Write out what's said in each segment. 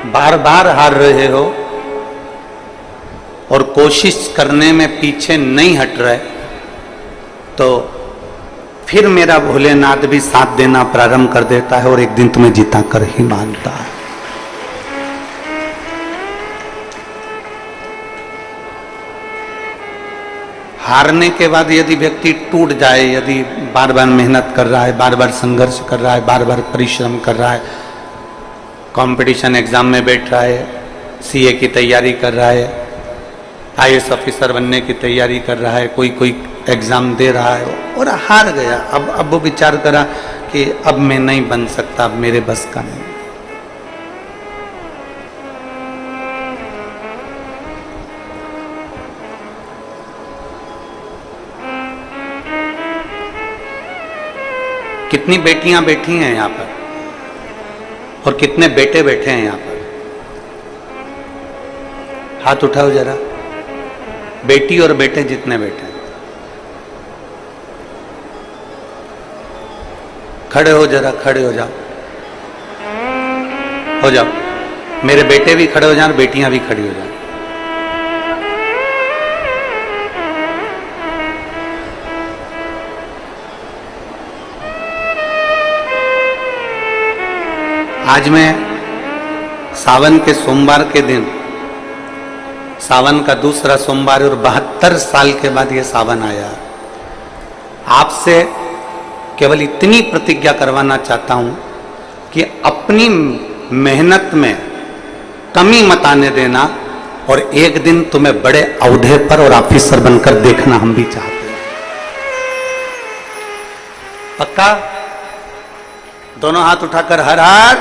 बार बार हार रहे हो और कोशिश करने में पीछे नहीं हट रहे, तो फिर मेरा भोलेनाथ भी साथ देना प्रारंभ कर देता है और एक दिन तुम्हें जीता कर ही मानता है। हारने के बाद यदि व्यक्ति टूट जाए, यदि बार बार मेहनत कर रहा है, बार बार संघर्ष कर रहा है, बार बार परिश्रम कर रहा है, कंपटीशन एग्जाम में बैठ रहा है, सीए की तैयारी कर रहा है, आईएएस ऑफिसर बनने की तैयारी कर रहा है, कोई एग्जाम दे रहा है और हार गया, अब वो विचार करा कि अब मैं नहीं बन सकता, अब मेरे बस का नहीं। कितनी बेटियां बैठी हैं यहां पर और कितने बेटे बैठे हैं यहां पर? हाथ उठाओ जरा, बेटी और बेटे जितने बैठे हैं, खड़े हो जरा, खड़े हो जाओ, हो जाओ। मेरे बेटे भी खड़े हो जाए, बेटियां भी खड़ी हो जाए। आज मैं सावन के सोमवार के दिन, सावन का दूसरा सोमवार और 72 साल के बाद ये सावन आया, आपसे केवल इतनी प्रतिज्ञा करवाना चाहता हूं कि अपनी मेहनत में कमी मत आने देना और एक दिन तुम्हें बड़े औहदे पर और ऑफिसर बनकर देखना हम भी चाहते हैं। पक्का? दोनों हाथ उठाकर हर हर।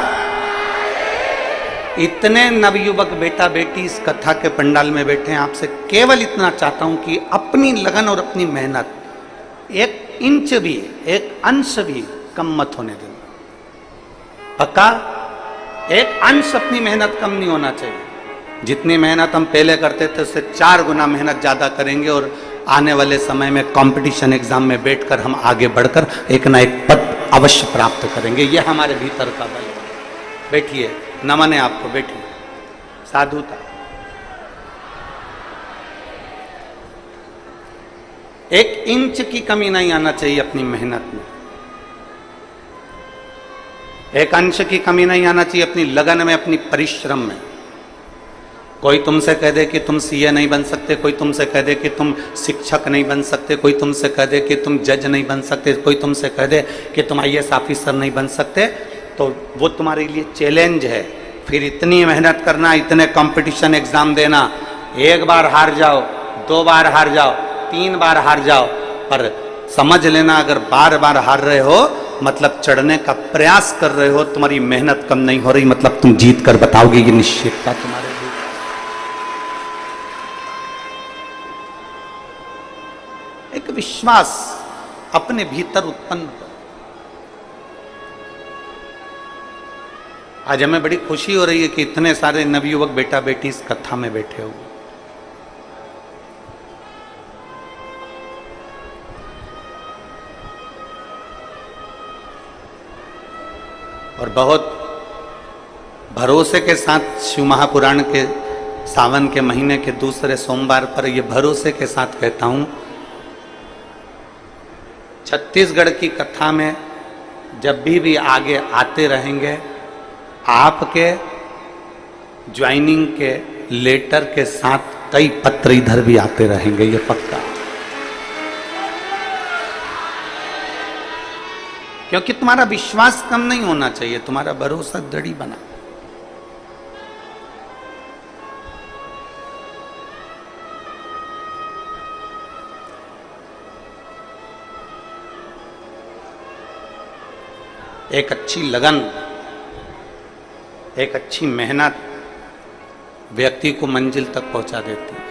इतने नवयुवक बेटा बेटी इस कथा के पंडाल में बैठे हैं, आपसे केवल इतना चाहता हूं कि अपनी लगन और अपनी मेहनत एक इंच भी, एक अंश भी कम मत होने देना। पक्का? एक अंश अपनी मेहनत कम नहीं होना चाहिए। जितनी मेहनत हम पहले करते थे उससे 4 गुना मेहनत ज्यादा करेंगे और आने वाले समय में कंपटीशन एग्जाम में बैठकर हम आगे बढ़कर एक ना एक पद अवश्य प्राप्त करेंगे। यह हमारे भीतर का बल है। बैठिए, नमन है आपको, बैठिए। साधुता, एक इंच की कमी नहीं आना चाहिए अपनी मेहनत में, एक अंश की कमी नहीं आना चाहिए अपनी लगन में, अपनी परिश्रम में। कोई तुमसे कह दे कि तुम सीए नहीं बन सकते, कोई तुमसे कह दे कि तुम शिक्षक नहीं बन सकते, कोई तुमसे कह दे कि तुम जज नहीं बन सकते, कोई तुमसे कह दे कि तुम आईएएस ऑफिसर नहीं बन सकते, तो वो तुम्हारे लिए चैलेंज है। फिर इतनी मेहनत करना, इतने कंपटीशन एग्जाम देना, एक बार हार जाओ, 2 बार हार जाओ, 3 बार हार जाओ, पर समझ लेना अगर बार बार हार रहे हो मतलब चढ़ने का प्रयास कर रहे हो, तुम्हारी मेहनत कम नहीं हो रही, मतलब तुम जीत कर बताओगे, ये निश्चितता तुम्हारे लिए। एक विश्वास अपने भीतर उत्पन्न करो। आज हमें बड़ी खुशी हो रही है कि इतने सारे नवयुवक बेटा बेटी इस कथा में बैठे हो। और बहुत भरोसे के साथ शिव महापुराण के सावन के महीने के दूसरे सोमवार पर यह भरोसे के साथ कहता हूं, छत्तीसगढ़ की कथा में जब भी आगे आते रहेंगे, आपके ज्वाइनिंग के लेटर के साथ कई पत्र इधर भी आते रहेंगे, ये पक्का। क्योंकि तुम्हारा विश्वास कम नहीं होना चाहिए, तुम्हारा भरोसा दृढ़ बना। एक अच्छी लगन, एक अच्छी मेहनत व्यक्ति को मंजिल तक पहुंचा देती है।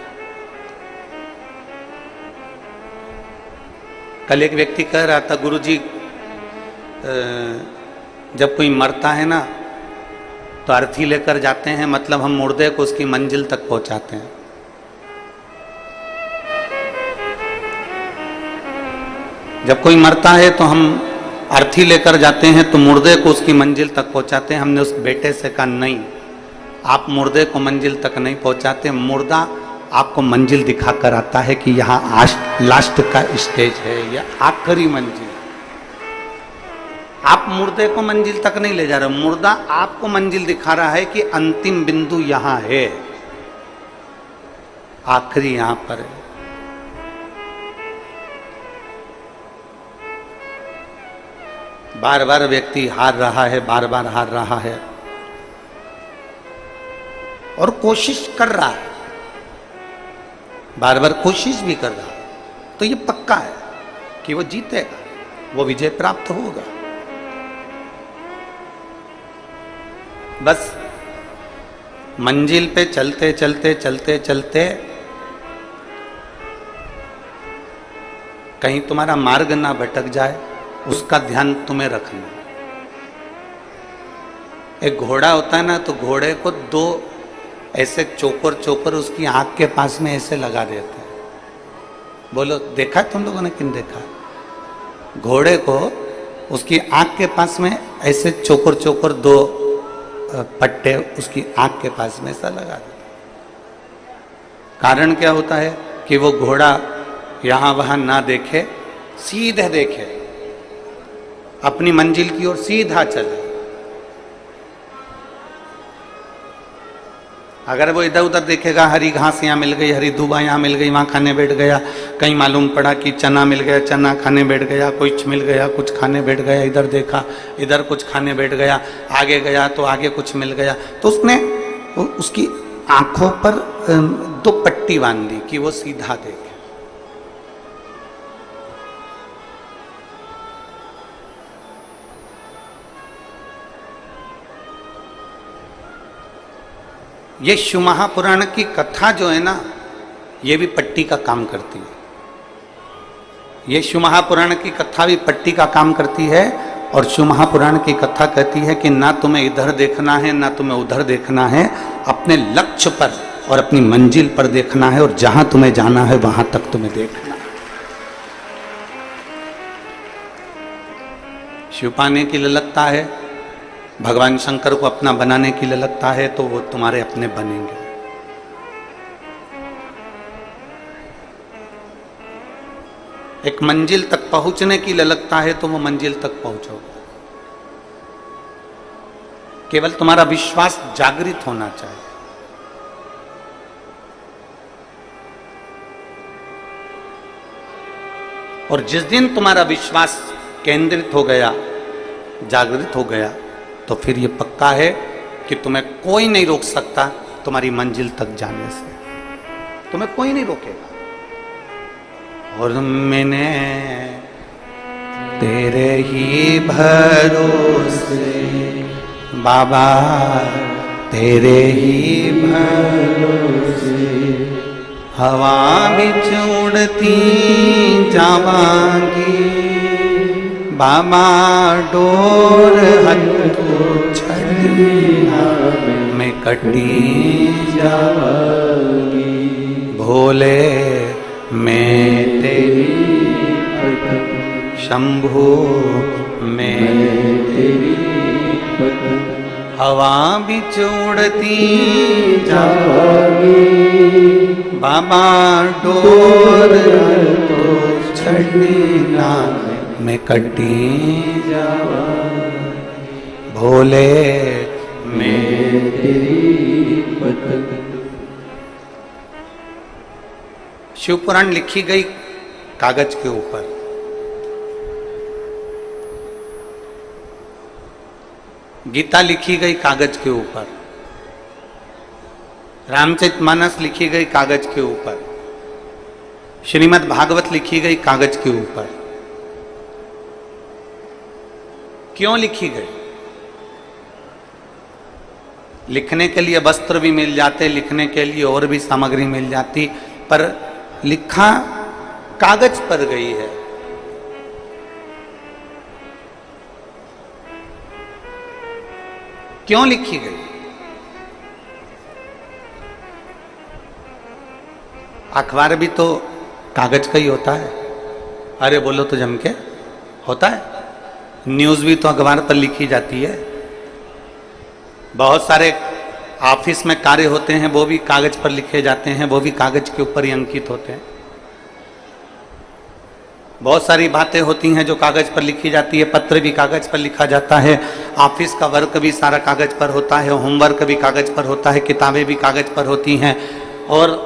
कल एक व्यक्ति कह रहा था, गुरुजी जब कोई मरता है ना तो अर्थी लेकर जाते हैं, मतलब हम मुर्दे को उसकी मंजिल तक पहुंचाते हैं। जब कोई मरता है तो हम अर्थी लेकर जाते हैं, तो मुर्दे को उसकी मंजिल तक पहुंचाते हैं। हमने उस बेटे से कहा नहीं, आप मुर्दे को मंजिल तक नहीं पहुंचाते, मुर्दा आपको मंजिल दिखाकर आता है कि यहाँ लास्ट का स्टेज है या आखिरी मंजिल। आप मुर्दे को मंजिल तक नहीं ले जा रहे, मुर्दा आपको मंजिल दिखा रहा है कि अंतिम बिंदु यहां है, आखिरी यहां पर है। बार बार व्यक्ति हार रहा है, बार बार हार रहा है और कोशिश कर रहा है, बार बार कोशिश भी कर रहा है, तो ये पक्का है कि वो जीतेगा, वो विजय प्राप्त होगा। बस मंजिल पे चलते चलते चलते चलते कहीं तुम्हारा मार्ग ना भटक जाए, उसका ध्यान तुम्हें रखना। एक घोड़ा होता है ना, तो घोड़े को दो ऐसे चोकर चोकर उसकी आंख के पास में ऐसे लगा देते हैं। बोलो देखा तुम लोगों ने, किन देखा? घोड़े को उसकी आंख के पास में ऐसे चोकर चोकर दो पट्टे उसकी आंख के पास में ऐसा लगा देते। कारण क्या होता है कि वो घोड़ा यहां वहां ना देखे, सीधे देखे, अपनी मंजिल की ओर सीधा चले। अगर वो इधर उधर देखेगा, हरी घास यहाँ मिल गई, हरी दूबा यहाँ मिल गई, वहां खाने बैठ गया, कहीं मालूम पड़ा कि चना मिल गया, चना खाने बैठ गया, कुछ मिल गया, कुछ खाने बैठ गया, इधर देखा इधर कुछ खाने बैठ गया, आगे गया तो आगे कुछ मिल गया, तो उसने उसकी आंखों पर दो पट्टी बांध दी कि वो सीधा देखे। ये शिव महापुराण की कथा जो है ना, ये भी पट्टी का काम करती है। ये शिव महापुराण की कथा भी पट्टी का काम करती है। और शिव महापुराण की कथा कहती है कि ना तुम्हें इधर देखना है ना तुम्हें उधर देखना है, अपने लक्ष्य पर और अपनी मंजिल पर देखना है, और जहां तुम्हें जाना है वहां तक तुम्हें देखना है। शिव पाने की ललकता है, भगवान शंकर को अपना बनाने की ललकता है, तो वो तुम्हारे अपने बनेंगे। एक मंजिल तक पहुंचने की ललकता है तो वो मंजिल तक पहुंचोगे। केवल तुम्हारा विश्वास जागृत होना चाहिए। और जिस दिन तुम्हारा विश्वास केंद्रित हो गया, जागृत हो गया, तो फिर ये पक्का है कि तुम्हें कोई नहीं रोक सकता तुम्हारी मंजिल तक जाने से, तुम्हें कोई नहीं रोकेगा। और मैंने तेरे ही भरोसे बाबा, तेरे ही भरोसे हवा बिच उड़ती जावांगी बाबा, डोर हथों छड़ना मैं कटी जावांगी, भोले मैं तेरी शंभू मैं तेरी हवा बिच उड़ती जावांगी बाबा, डोर हथों छड़ना मैं कटी जावांगी, भोले मैं तेरी पतंग। शिव पुराण लिखी गई कागज के ऊपर, गीता लिखी गई कागज के ऊपर, रामचरितमानस लिखी गई कागज के ऊपर, श्रीमद् भागवत लिखी गई कागज के ऊपर। क्यों लिखी गई? लिखने के लिए वस्त्र भी मिल जाते, लिखने के लिए और भी सामग्री मिल जाती, पर लिखा कागज पर गई है। क्यों लिखी गई? अखबार भी तो कागज का ही होता है। अरे बोलो तो जम के होता है। न्यूज़ भी तो अखबार पर लिखी जाती है। बहुत सारे ऑफिस में कार्य होते हैं वो भी कागज पर लिखे जाते हैं, वो भी कागज के ऊपर ही अंकित होते हैं। बहुत सारी बातें होती हैं जो कागज पर लिखी जाती है, पत्र भी कागज पर लिखा जाता है, ऑफिस का वर्क भी सारा कागज पर होता है, होमवर्क भी कागज पर होता है, किताबें भी कागज पर होती हैं, और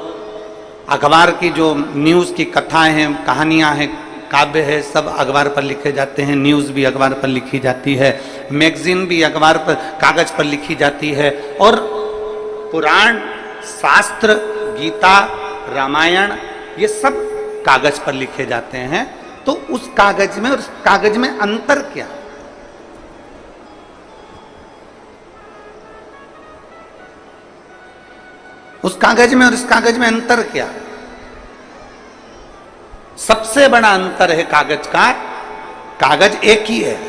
अखबार की जो न्यूज़ की कथाएं हैं, कहानियां हैं, काव्य है, सब अखबार पर लिखे जाते हैं, न्यूज़ भी अखबार पर लिखी जाती है, मैगजीन भी अखबार पर कागज पर लिखी जाती है, और पुराण, शास्त्र, गीता, रामायण, ये सब कागज पर लिखे जाते हैं। तो उस कागज में और उस कागज में अंतर क्या? उस कागज में और इस कागज में अंतर क्या? सबसे बड़ा अंतर है कागज का, कागज एक ही है।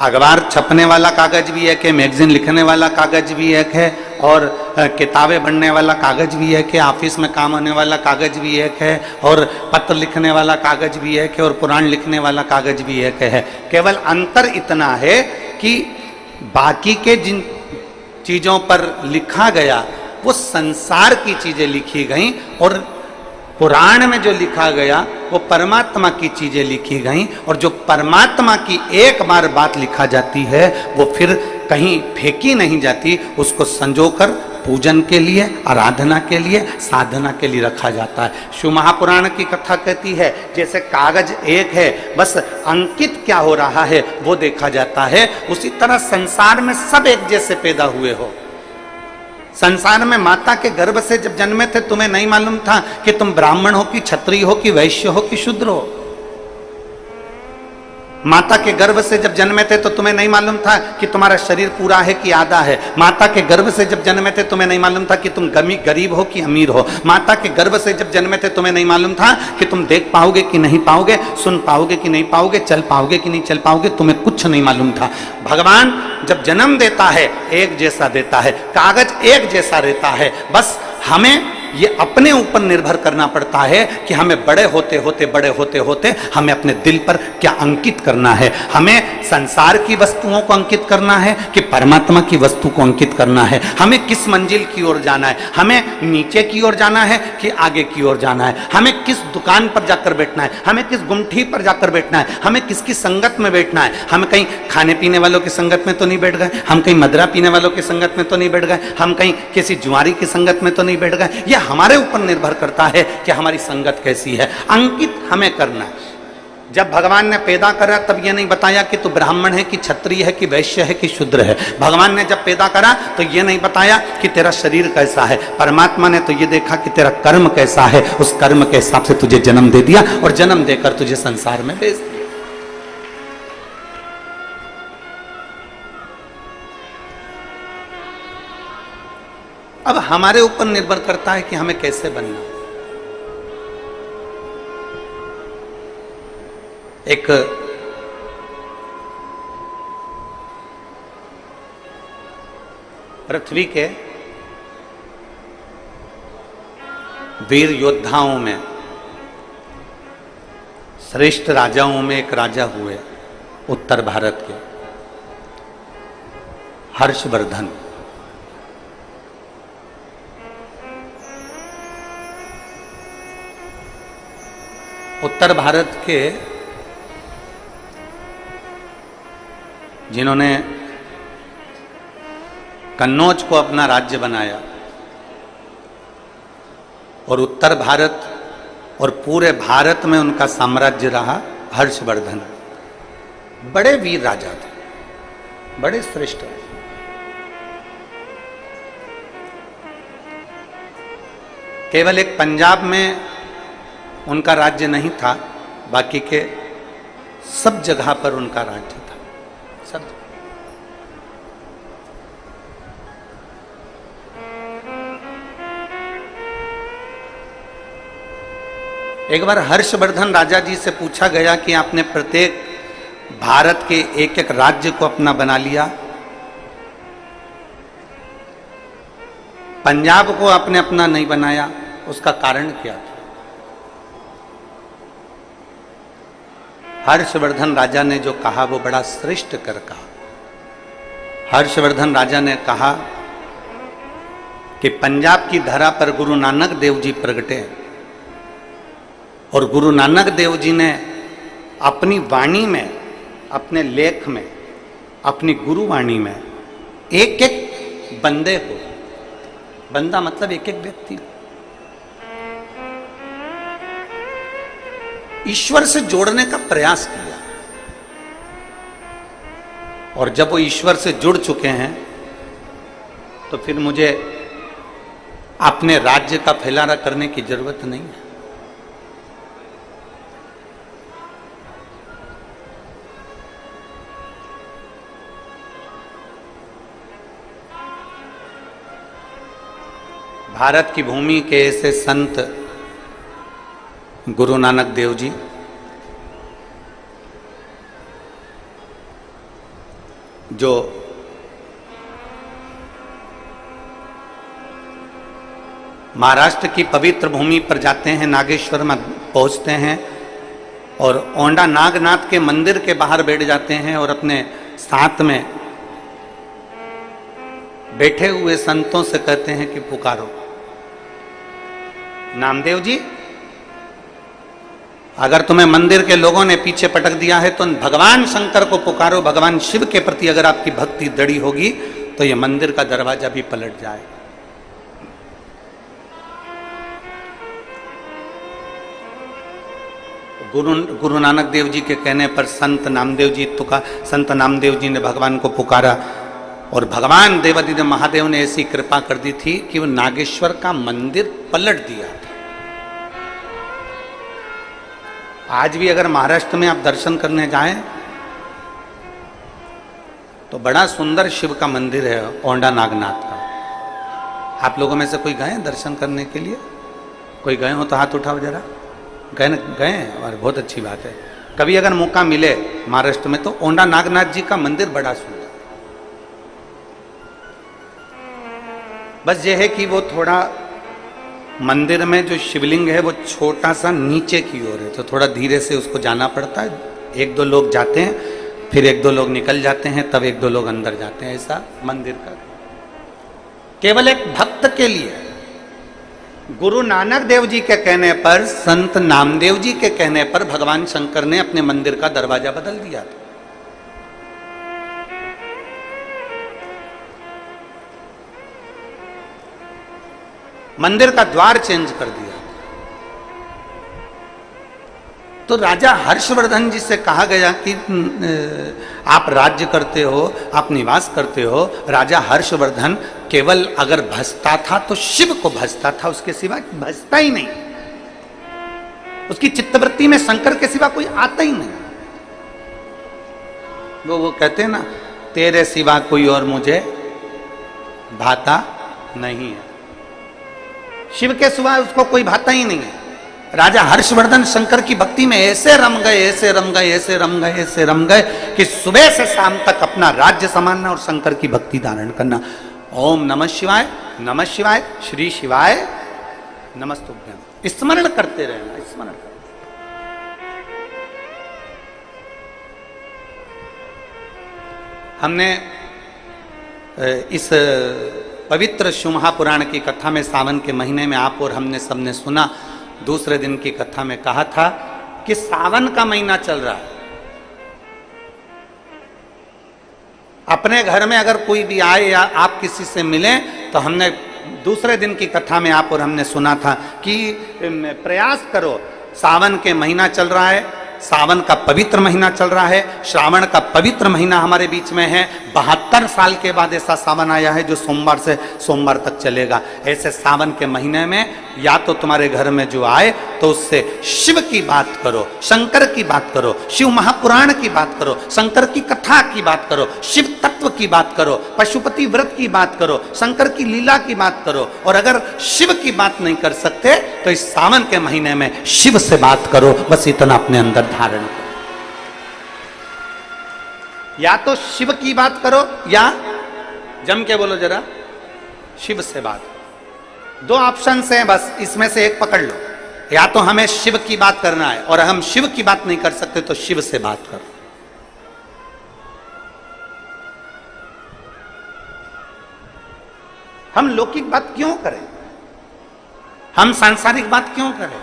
अखबार छपने वाला कागज भी एक है, मैगजीन लिखने वाला कागज भी एक है, और किताबें बनने वाला कागज भी एक है, ऑफिस में काम होने वाला कागज भी एक है, और पत्र लिखने वाला कागज भी एक है, और पुराण लिखने वाला कागज भी एक है। केवल अंतर इतना है कि बाकी के जिन चीजों पर लिखा गया वो संसार की चीजें लिखी गई, और पुराण में जो लिखा गया वो परमात्मा की चीजें लिखी गई, और जो परमात्मा की एक बार बात लिखा जाती है वो फिर कहीं फेंकी नहीं जाती, उसको संजोकर पूजन के लिए, आराधना के लिए, साधना के लिए रखा जाता है। शिव महापुराण की कथा कहती है जैसे कागज एक है, बस अंकित क्या हो रहा है वो देखा जाता है, उसी तरह संसार में सब एक जैसे पैदा हुए हो। संसार में माता के गर्भ से जब जन्मे थे तुम्हें नहीं मालूम था कि तुम ब्राह्मण हो कि क्षत्रिय हो कि वैश्य हो कि शूद्र हो। माता के गर्भ से जब जन्मे थे तो तुम्हें नहीं मालूम था कि तुम्हारा शरीर पूरा है कि आधा है। माता के गर्भ से जब जन्मे थे तुम्हें नहीं मालूम था कि तुम गरीब हो कि अमीर हो। माता के गर्भ से जब जन्मे थे तुम्हें नहीं मालूम था कि तुम देख पाओगे कि नहीं पाओगे, सुन पाओगे कि नहीं पाओगे, चल पाओगे कि नहीं चल पाओगे, तुम्हें कुछ नहीं मालूम था। भगवान जब जन्म देता है एक जैसा देता है, कागज एक जैसा रहता है, बस हमें ये अपने ऊपर निर्भर करना पड़ता है कि हमें बड़े होते होते हमें अपने दिल पर क्या अंकित करना है। हमें संसार की वस्तुओं को अंकित करना है कि परमात्मा की वस्तु को अंकित करना है। हमें किस मंजिल की ओर जाना है, हमें नीचे की ओर जाना है कि आगे की ओर जाना है, हमें किस दुकान पर जाकर बैठना है, हमें किस गुमठी पर जाकर बैठना है, हमें किसकी संगत में बैठना है। हम कहीं खाने पीने वालों की संगत में तो नहीं बैठ गए, हम कहीं मदरा पीने वालों की संगत में तो नहीं बैठ गए, हम कहीं किसी जुआरी की संगत में तो नहीं बैठ गए। यह हमारे ऊपर निर्भर करता है कि हमारी संगत कैसी है। अंकित हमें करना है। जब भगवान ने पैदा करा तब यह नहीं बताया कि तू ब्राह्मण है कि क्षत्रिय है कि वैश्य है कि शूद्र है। भगवान ने जब पैदा करा तो यह नहीं बताया कि तेरा शरीर कैसा है। परमात्मा ने तो यह देखा कि तेरा कर्म कैसा है, उस कर्म के हिसाब से तुझे जन्म दे दिया और जन्म देकर तुझे संसार में भेज दिया। अब हमारे ऊपर निर्भर करता है कि हमें कैसे बनना है। एक पृथ्वी के वीर योद्धाओं में श्रेष्ठ राजाओं में एक राजा हुए उत्तर भारत के, हर्षवर्धन। उत्तर भारत के जिन्होंने कन्नौज को अपना राज्य बनाया और उत्तर भारत और पूरे भारत में उनका साम्राज्य रहा, हर्षवर्धन। बड़े वीर राजा थे, बड़े श्रेष्ठ। केवल एक पंजाब में उनका राज्य नहीं था, बाकी के सब जगह पर उनका राज्य था, सब। एक बार हर्षवर्धन राजा जी से पूछा गया कि आपने प्रत्येक भारत के एक एक राज्य को अपना बना लिया, पंजाब को आपने अपना नहीं बनाया, उसका कारण क्या था? हर्षवर्धन राजा ने जो कहा वो बड़ा श्रेष्ठ कर कहा। हर्षवर्धन राजा ने कहा कि पंजाब की धरा पर गुरु नानक देव जी प्रगटे और गुरु नानक देव जी ने अपनी वाणी में, अपने लेख में, अपनी गुरुवाणी में एक एक बंदे को, बंदा मतलब एक एक व्यक्ति, ईश्वर से जोड़ने का प्रयास किया। और जब वो ईश्वर से जुड़ चुके हैं तो फिर मुझे अपने राज्य का फैलाना करने की जरूरत नहीं है। भारत की भूमि के ऐसे संत गुरु नानक देव जी, जो महाराष्ट्र की पवित्र भूमि पर जाते हैं, नागेश्वर में पहुंचते हैं और औंडा नागनाथ के मंदिर के बाहर बैठ जाते हैं और अपने साथ में बैठे हुए संतों से कहते हैं कि पुकारो नामदेव जी, अगर तुम्हें मंदिर के लोगों ने पीछे पटक दिया है तो भगवान शंकर को पुकारो, भगवान शिव के प्रति अगर आपकी भक्ति दृढ़ होगी तो यह मंदिर का दरवाजा भी पलट जाए। गुरु नानक देव जी के कहने पर संत नामदेव जी ने भगवान को पुकारा और भगवान देवादिदेव महादेव ने ऐसी कृपा कर दी थी कि वो नागेश्वर का मंदिर पलट दिया था। आज भी अगर महाराष्ट्र में आप दर्शन करने जाएं तो बड़ा सुंदर शिव का मंदिर है औंडा नागनाथ का। आप लोगों में से कोई गए दर्शन करने के लिए? कोई गए हो तो हाथ उठाओ जरा। गए और बहुत अच्छी बात है। कभी अगर मौका मिले महाराष्ट्र में तो औंडा नागनाथ जी का मंदिर बड़ा सुंदर। बस ये है कि वो थोड़ा मंदिर में जो शिवलिंग है वो छोटा सा नीचे की ओर है, तो थोड़ा धीरे से उसको जाना पड़ता है। एक दो लोग जाते हैं, फिर एक दो लोग निकल जाते हैं, तब एक दो लोग अंदर जाते हैं। ऐसा मंदिर का केवल एक भक्त के लिए। गुरु नानक देव जी के कहने पर, संत नामदेव जी के कहने पर भगवान शंकर ने अपने मंदिर का दरवाजा बदल दिया था। मंदिर का द्वार चेंज कर दिया। तो राजा हर्षवर्धन जी से कहा गया कि आप राज्य करते हो, आप निवास करते हो। राजा हर्षवर्धन केवल अगर भजता था तो शिव को भजता था, उसके सिवा भजता ही नहीं। उसकी चित्तवृत्ति में शंकर के सिवा कोई आता ही नहीं। वो कहते हैं ना, तेरे सिवा कोई और मुझे भाता नहीं है। शिव के सिवा उसको कोई भाता ही नहीं है। राजा हर्षवर्धन शंकर की भक्ति में ऐसे रम गए, ऐसे रम गए, ऐसे रम गए, ऐसे रम गए कि सुबह से शाम तक अपना राज्य संभालना और शंकर की भक्ति धारण करना। ओम नमः शिवाय, नमः शिवाय, श्री शिवाय नमस्तुभ्यम स्मरण करते रहना, स्मरण करते। हमने इस पवित्र शिव महापुराण की कथा में सावन के महीने में आप और हमने सबने सुना। दूसरे दिन की कथा में कहा था कि सावन का महीना चल रहा है। अपने घर में अगर कोई भी आए या आप किसी से मिलें तो हमने दूसरे दिन की कथा में आप और हमने सुना था कि प्रयास करो। सावन के महीना चल रहा है, सावन का पवित्र महीना चल रहा है, श्रावण का पवित्र महीना हमारे बीच में है। 72 साल के बाद ऐसा सावन आया है जो सोमवार से सोमवार तक चलेगा। ऐसे सावन के महीने में या तो तुम्हारे घर में जो आए तो उससे शिव की बात करो, शंकर की बात करो, शिव महापुराण की बात करो, शंकर की कथा की बात करो, शिव तत्व की बात करो, पशुपति व्रत की बात करो, शंकर की लीला की बात करो। और अगर शिव की बात नहीं कर सकते तो इस सावन के महीने में शिव से बात करो। बस इतना अपने अंदर धारण करो। या तो शिव की बात करो या जम के बोलो जरा, शिव से बात। दो ऑप्शन हैं, बस इसमें से एक पकड़ लो। या तो हमें शिव की बात करना है और हम शिव की बात नहीं कर सकते तो शिव से बात करो। हम लौकिक बात क्यों करें, हम सांसारिक बात क्यों करें।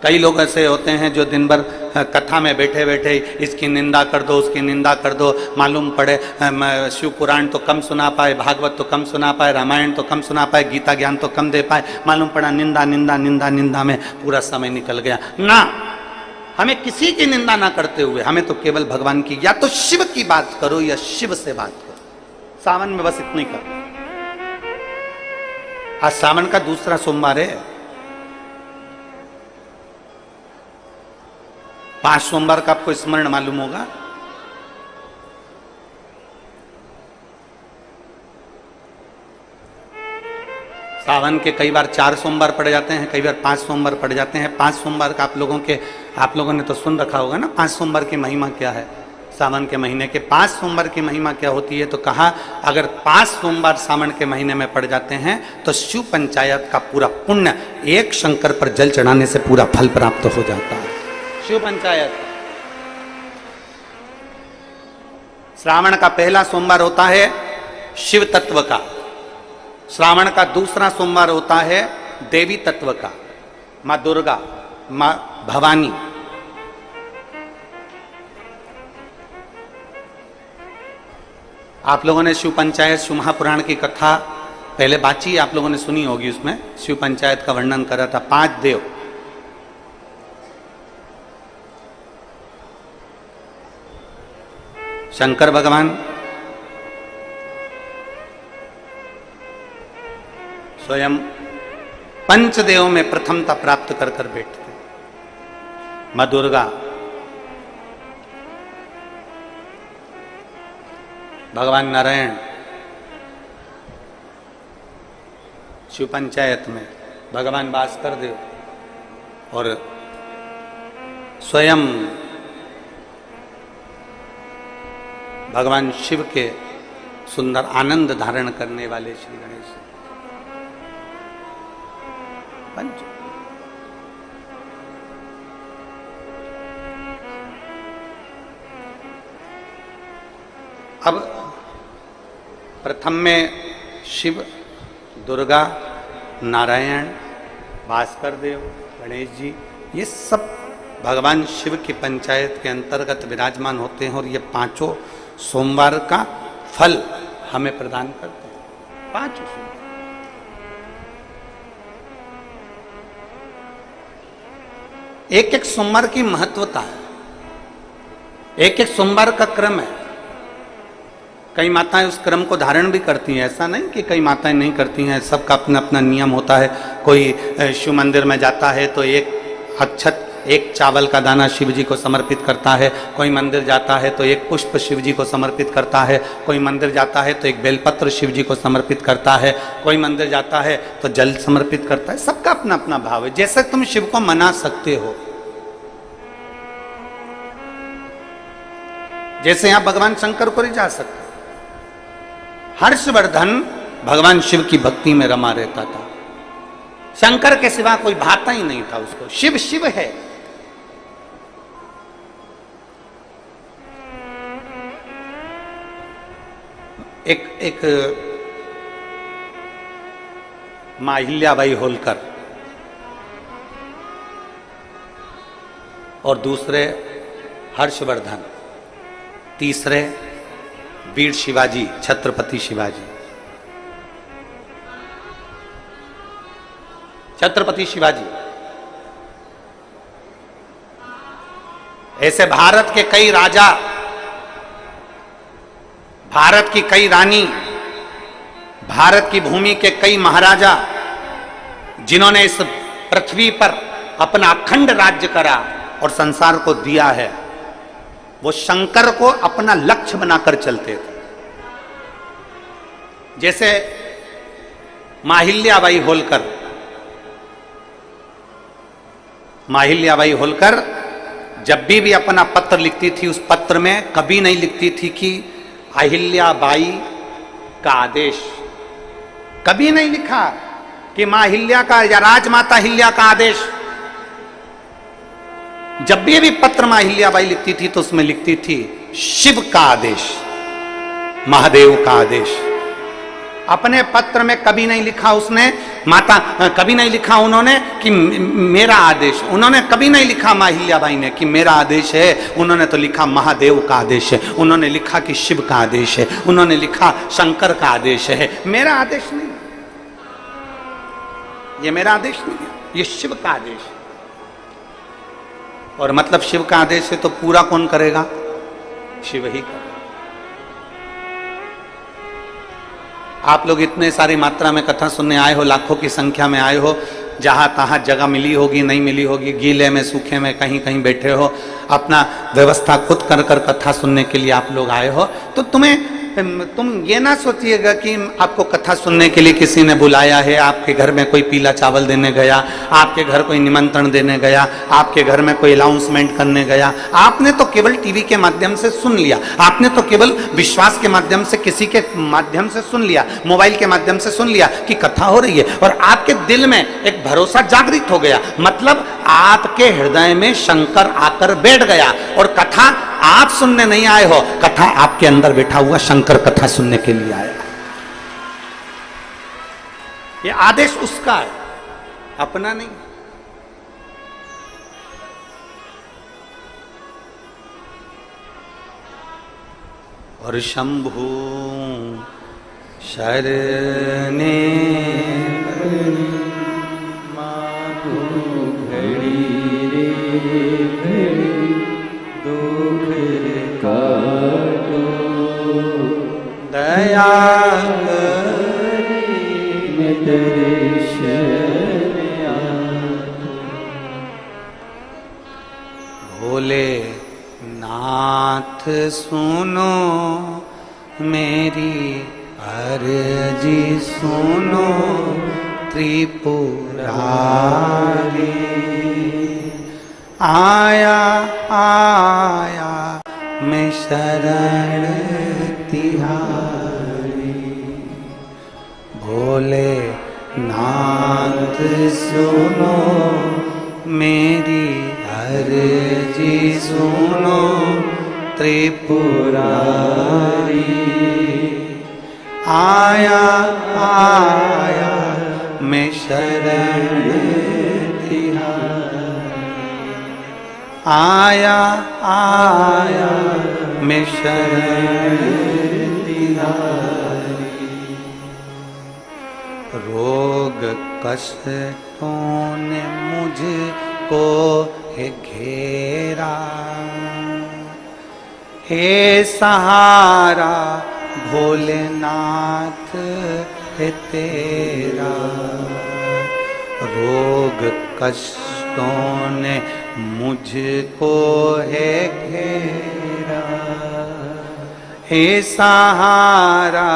कई लोग ऐसे होते हैं जो दिन भर कथा में बैठे बैठे इसकी निंदा कर दो, उसकी निंदा कर दो, मालूम पड़े शिव पुराण तो कम सुना पाए, भागवत तो कम सुना पाए, रामायण तो कम सुना पाए, गीता ज्ञान तो कम दे पाए, मालूम पड़ा निंदा निंदा निंदा निंदा में पूरा समय निकल गया। ना, हमें किसी की निंदा ना करते हुए हमें तो केवल भगवान की, या तो शिव की बात करो या शिव से बात करो। सावन में बस इतना ही करो। आज सावन का दूसरा सोमवार है। 5 सोमवार का आपको स्मरण मालूम होगा। सावन के कई बार 4 सोमवार पड़ जाते हैं, कई बार 5 सोमवार पड़ जाते हैं। 5 सोमवार का आप लोगों ने तो सुन रखा होगा ना, 5 सोमवार की महिमा क्या है। सावन के महीने के 5 सोमवार की महिमा क्या होती है, तो कहा अगर 5 सोमवार सावन के महीने में पड़ जाते हैं तो शिव पंचायत का पूरा पुण्य एक शंकर पर जल चढ़ाने से पूरा फल प्राप्त हो जाता है। शिव पंचायत श्रावण का पहला सोमवार होता है शिव तत्व का, श्रावण का दूसरा सोमवार होता है देवी तत्व का, मां दुर्गा, मां भवानी। आप लोगों ने शिव पंचायत शिव महापुराण की कथा पहले बाची, आप लोगों ने सुनी होगी। उसमें शिव पंचायत का वर्णन करा था। 5 देव, शंकर भगवान, स्वयं पंचदेव में प्रथमता प्राप्त कर कर बैठते, मां दुर्गा, भगवान नारायण शिव पंचायत में, भगवान भास्कर देव और स्वयं भगवान शिव के सुंदर आनंद धारण करने वाले श्री गणेश पंच। अब प्रथम में शिव, दुर्गा, नारायण, भास्कर देव, गणेश जी, ये सब भगवान शिव की पंचायत के अंतर्गत विराजमान होते हैं और ये 5 सोमवार का फल हमें प्रदान करते हैं। 5 सोमवार एक एक सोमवार की महत्वता है, एक एक सोमवार का क्रम है। कई माताएं उस क्रम को धारण भी करती हैं, ऐसा नहीं कि कई माताएं नहीं करती हैं, सबका अपना अपना नियम होता है। कोई शिव मंदिर में जाता है तो एक अक्षत, एक चावल का दाना शिव जी को समर्पित करता है, कोई मंदिर जाता है तो एक पुष्प शिव जी को समर्पित करता है, कोई मंदिर जाता है तो एक बेलपत्र शिव जी को समर्पित करता है, कोई मंदिर जाता है तो जल समर्पित करता है। सबका अपना अपना भाव है। जैसे तुम शिव को मना सकते हो, जैसे यहां भगवान शंकर को जा सकते। हर्षवर्धन भगवान शिव की भक्ति में रमा रहता था, शंकर के सिवा कोई भाता ही नहीं था उसको। शिव शिव है। एक मां अहिल्याबाई होलकर और दूसरे हर्षवर्धन, तीसरे वीर शिवाजी, छत्रपति शिवाजी। छत्रपति शिवाजी ऐसे भारत के कई राजा, भारत की कई रानी, भारत की भूमि के कई महाराजा, जिन्होंने इस पृथ्वी पर अपना अखंड राज्य करा और संसार को दिया है, वो शंकर को अपना लक्ष्य बनाकर चलते थे। जैसे मां अहिल्याबाई होलकर, मां अहिल्याबाई होलकर जब भी अपना पत्र लिखती थी, उस पत्र में कभी नहीं लिखती थी कि अहिल्याबाई का आदेश, कभी नहीं लिखा कि मां अहिल्या का या राजमाता अहिल्या का आदेश। जब भी पत्र मां अहिल्याबाई लिखती थी तो उसमें लिखती थी शिव का आदेश, महादेव का आदेश। अपने पत्र में कभी नहीं लिखा उसने, माता कभी नहीं लिखा उन्होंने कि मेरा आदेश, उन्होंने कभी नहीं लिखा माहिल्याबाई ने कि मेरा आदेश है, उन्होंने तो लिखा महादेव का आदेश है, उन्होंने लिखा कि शिव का आदेश है, उन्होंने लिखा शंकर का आदेश है, मेरा आदेश नहीं, ये मेरा आदेश नहीं है, ये शिव का आदेश है। और मतलब शिव का आदेश है तो पूरा कौन करेगा? शिव ही करेगा। आप लोग इतने सारी मात्रा में कथा सुनने आए हो, लाखों की संख्या में आए हो, जहां तहां जगह मिली होगी, नहीं मिली होगी, गीले में सूखे में कहीं कहीं बैठे हो, अपना व्यवस्था खुद कर कर कथा सुनने के लिए आप लोग आए हो, तो तुम ये ना सोचिएगा कि आपको कथा सुनने के लिए किसी ने बुलाया है, आपके घर में कोई पीला चावल देने गया, आपके घर कोई निमंत्रण देने गया, आपके घर में कोई अनाउंसमेंट करने गया। आपने तो केवल टीवी के माध्यम से सुन लिया, आपने तो केवल विश्वास के माध्यम से, किसी के माध्यम से सुन लिया, मोबाइल के माध्यम से सुन लिया कि कथा हो रही है, और आपके दिल में एक भरोसा जागृत हो गया, मतलब आपके हृदय में शंकर आकर बैठ गया, और कथा आप सुनने नहीं आए हो, कथा आपके अंदर बैठा हुआ शंकर कथा सुनने के लिए आया। ये आदेश उसका है, अपना नहीं। और शंभु शरणे दया भोले नाथ सुनो मेरी अर्जी सुनो त्रिपुरारी, आया आया मैं शरण तिहारी, भोले नाथ सुनो मेरी अर्जी सुनो त्रिपुरारी, आया आया मैं शरण तिहारी, आया आया मैं शरण तिहारी। रोग कष्टों ने मुझको है घेरा, हे सहारा भोलेनाथ है तेरा, रोग कष्टों ने मुझको है घेरा, हे सहारा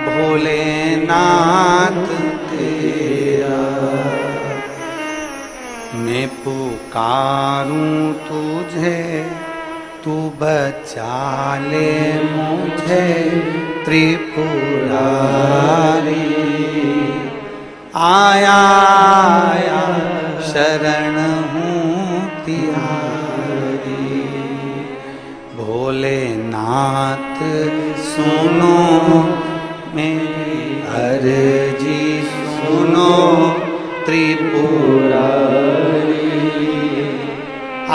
भोलेनाथ तेरा, मैं पुकारूं तुझे तू बचा ले मुझे त्रिपुरारी, आया आया शरण हूँ तिहारी, भोलेनाथ सुनो मेरी अर्जी सुनो त्रिपुरारी,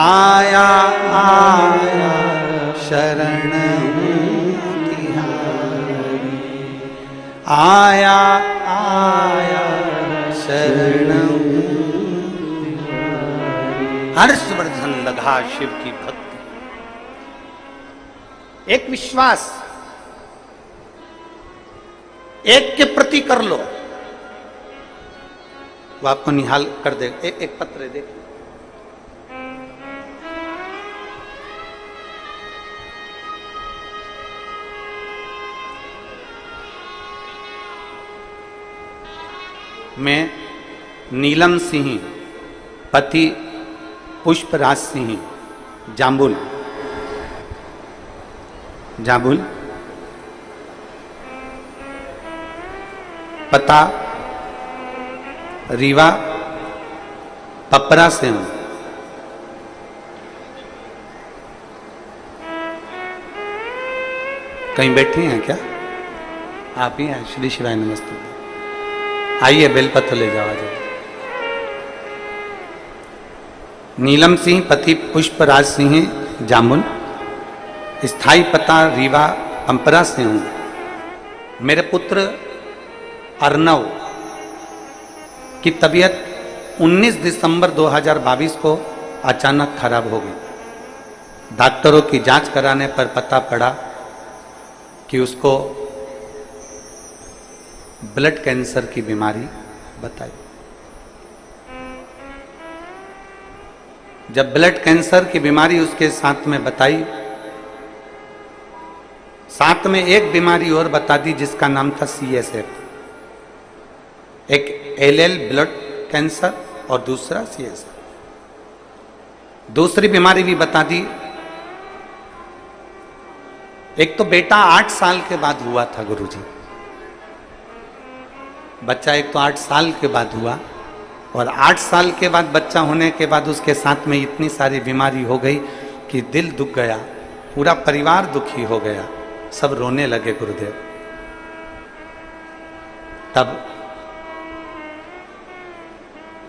आया आया शरण हूँ तिहारी, आया आया शरण हूँ तिहारी। हर्षवर्धन लगा शिव की भक्ति, एक विश्वास एक के प्रति कर लो, वो आपको निहाल कर देगा। एक पत्र देखिए, मैं नीलम सिंह पति पुष्पराज सिंह जाम्बुल, जाम्बुल पता रीवा पपरा से हूं, कहीं बैठे हैं क्या? आप ही हैं? श्री शिवाय नमस्ते। आइए बेलपत्र ले जाओ। जाओ। नीलम सिंह पति पुष्पराज सिंह जामुन, स्थाई पता रीवा पंपरा से हूं। मेरे पुत्र अर्नव की तबीयत 19 दिसंबर 2022 को अचानक खराब हो गई। डॉक्टरों की जांच कराने पर पता पड़ा कि उसको ब्लड कैंसर की बीमारी बताई। जब ब्लड कैंसर की बीमारी उसके साथ में बताई, साथ में एक बीमारी और बता दी जिसका नाम था CSF, एक LL ब्लड कैंसर और दूसरा CSF। दूसरी बीमारी भी बता दी। एक तो बेटा 8 साल के बाद हुआ था गुरुजी, बच्चा एक तो 8 साल के बाद हुआ, और 8 साल के बाद बच्चा होने के बाद उसके साथ में इतनी सारी बीमारी हो गई कि दिल दुख गया, पूरा परिवार दुखी हो गया, सब रोने लगे गुरुदेव। तब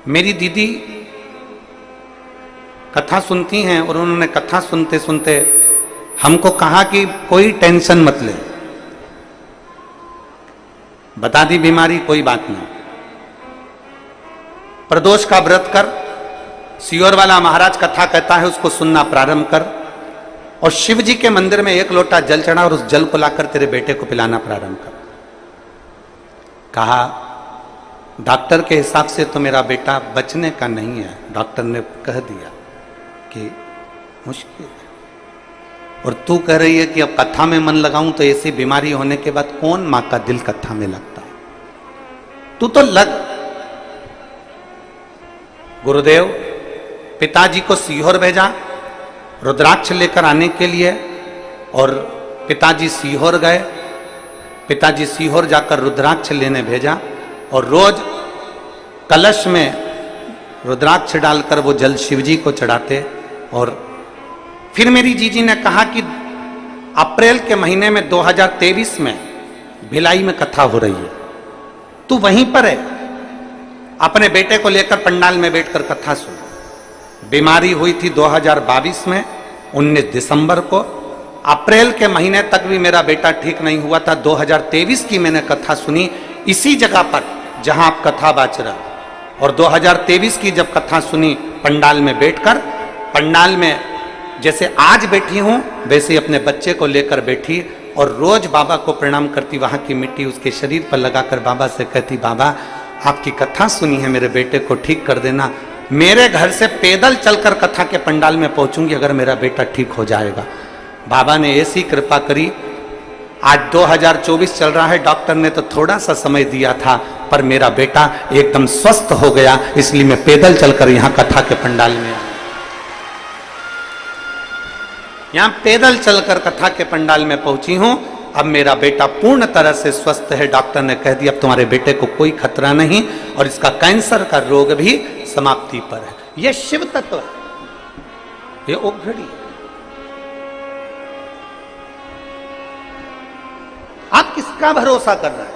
मेरी दीदी कथा सुनती हैं और उन्होंने कथा सुनते सुनते हमको कहा कि कोई टेंशन मत ले, बता दी बीमारी, कोई बात नहीं, प्रदोष का व्रत कर, सियोर वाला महाराज कथा कहता है उसको सुनना प्रारंभ कर, और शिव जी के मंदिर में 1 लोटा जल चढ़ा और उस जल को लाकर तेरे बेटे को पिलाना प्रारंभ कर। कहा डॉक्टर के हिसाब से तो मेरा बेटा बचने का नहीं है, डॉक्टर ने कह दिया कि मुश्किल है, और तू कह रही है कि अब कथा में मन लगाऊं, तो ऐसी बीमारी होने के बाद कौन मां का दिल कथा में लगता है, तू तो लग। गुरुदेव पिताजी को सीहोर भेजा रुद्राक्ष लेकर आने के लिए, और पिताजी सीहोर गए। पिताजी सीहोर जाकर रुद्राक्ष लेने भेजा, और रोज कलश में रुद्राक्ष डालकर वो जल शिवजी को चढ़ाते। और फिर मेरी जीजी ने कहा कि अप्रैल के महीने में 2023 में भिलाई में कथा हो रही है, तू वहीं पर है, अपने बेटे को लेकर पंडाल में बैठकर कथा सुन। बीमारी हुई थी 2022 में 19 दिसंबर को। अप्रैल के महीने तक भी मेरा बेटा ठीक नहीं हुआ था। 2023 की मैंने कथा सुनी इसी जगह पर जहां आप कथा बाच रहे, और 2023 की जब कथा सुनी पंडाल में बैठकर, पंडाल में जैसे आज बैठी हूं वैसे अपने बच्चे को लेकर बैठी, और रोज बाबा को प्रणाम करती, वहां की मिट्टी उसके शरीर पर लगाकर बाबा से कहती, बाबा आपकी कथा सुनी है, मेरे बेटे को ठीक कर देना। मेरे घर से पैदल चलकर कथा के पंडाल में पहुंचूंगी अगर मेरा बेटा ठीक हो जाएगा। बाबा ने ऐसी कृपा करी। आज 2024 चल रहा है, डॉक्टर ने तो थोड़ा सा समय दिया था, पर मेरा बेटा एकदम स्वस्थ हो गया, इसलिए मैं पैदल चलकर यहां कथा के पंडाल में आया। यहां पैदल चलकर कथा के पंडाल में पहुंची हूं। अब मेरा बेटा पूर्ण तरह से स्वस्थ है। डॉक्टर ने कह दिया अब तुम्हारे बेटे को कोई खतरा नहीं, और इसका कैंसर का रोग भी समाप्ति पर है। यह शिव तत्व है, ये ओघड़ी। आप किसका भरोसा कर रहे हैं?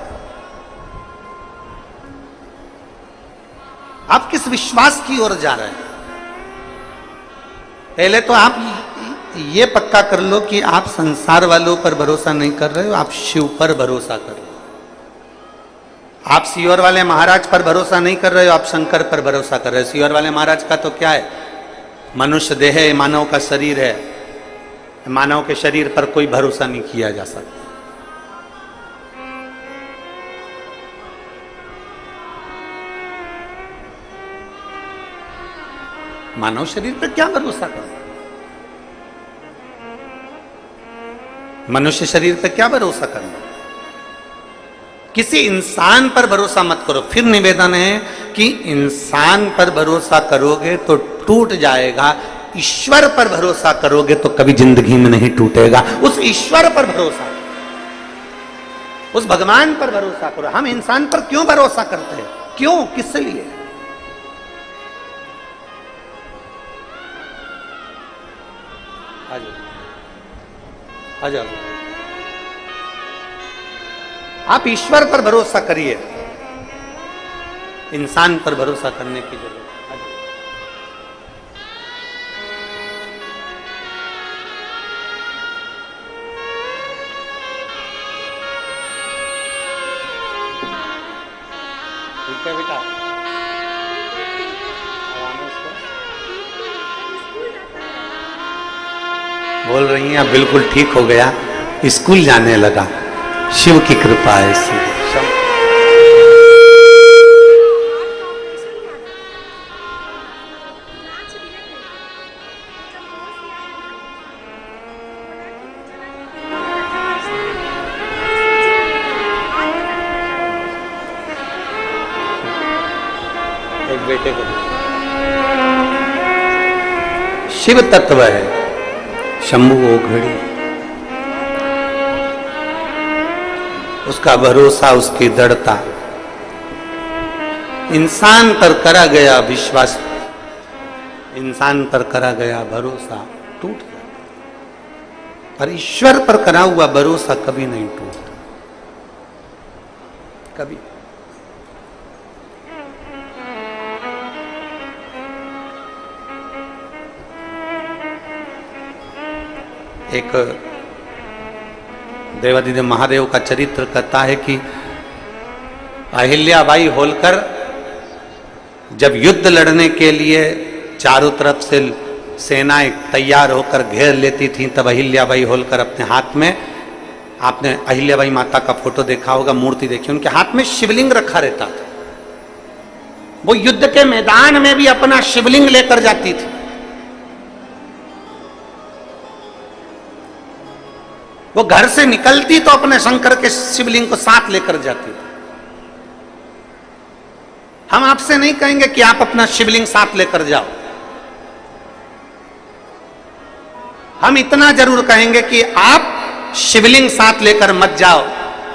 आप किस विश्वास की ओर जा रहे हैं? पहले तो आप ये पक्का कर लो कि आप संसार वालों पर भरोसा नहीं कर रहे हो, आप शिव पर भरोसा कर रहे हो। आप सियोर वाले महाराज पर भरोसा नहीं कर रहे हो, आप शंकर पर भरोसा कर रहे हो। सियोर वाले महाराज का तो क्या है, मनुष्य देह है, मानव का शरीर है, मानव के शरीर पर कोई भरोसा नहीं किया जा सकता। मानव शरीर पर क्या भरोसा करो, मनुष्य शरीर पर क्या भरोसा करना। किसी इंसान पर भरोसा मत करो। फिर निवेदन है कि इंसान पर भरोसा करोगे तो टूट जाएगा, ईश्वर पर भरोसा करोगे तो कभी जिंदगी में नहीं टूटेगा। उस ईश्वर पर भरोसा, उस भगवान पर भरोसा करो। हम इंसान पर क्यों भरोसा करते हैं? क्यों, किस लिए? आ जाओ। आप ईश्वर पर भरोसा करिए, इंसान पर भरोसा करने की जरूरत है। ठीक है बेटा, बोल रही हैं अब बिल्कुल ठीक हो गया, स्कूल जाने लगा, शिव की कृपा है इसलिए। एक बेटे को शिव तत्व है, शंभु ओघड़ी, उसका भरोसा, उसकी दृढ़ता, इंसान पर करा गया विश्वास, इंसान पर करा गया भरोसा टूट जाता, पर ईश्वर पर करा हुआ भरोसा कभी नहीं टूटता, कभी। एक देवादिदेव महादेव का चरित्र कहता है कि अहिल्याबाई होलकर जब युद्ध लड़ने के लिए चारों तरफ से सेनाएं तैयार होकर घेर लेती थीं, तब अहिल्याबाई होलकर अपने हाथ में, आपने अहिल्याबाई माता का फोटो देखा होगा, मूर्ति देखी, उनके हाथ में शिवलिंग रखा रहता था। वो युद्ध के मैदान में भी अपना शिवलिंग लेकर जाती थी। वो घर से निकलती तो अपने शंकर के शिवलिंग को साथ लेकर जाती थी। हम आपसे नहीं कहेंगे कि आप अपना शिवलिंग साथ लेकर जाओ, हम इतना जरूर कहेंगे कि आप शिवलिंग साथ लेकर मत जाओ,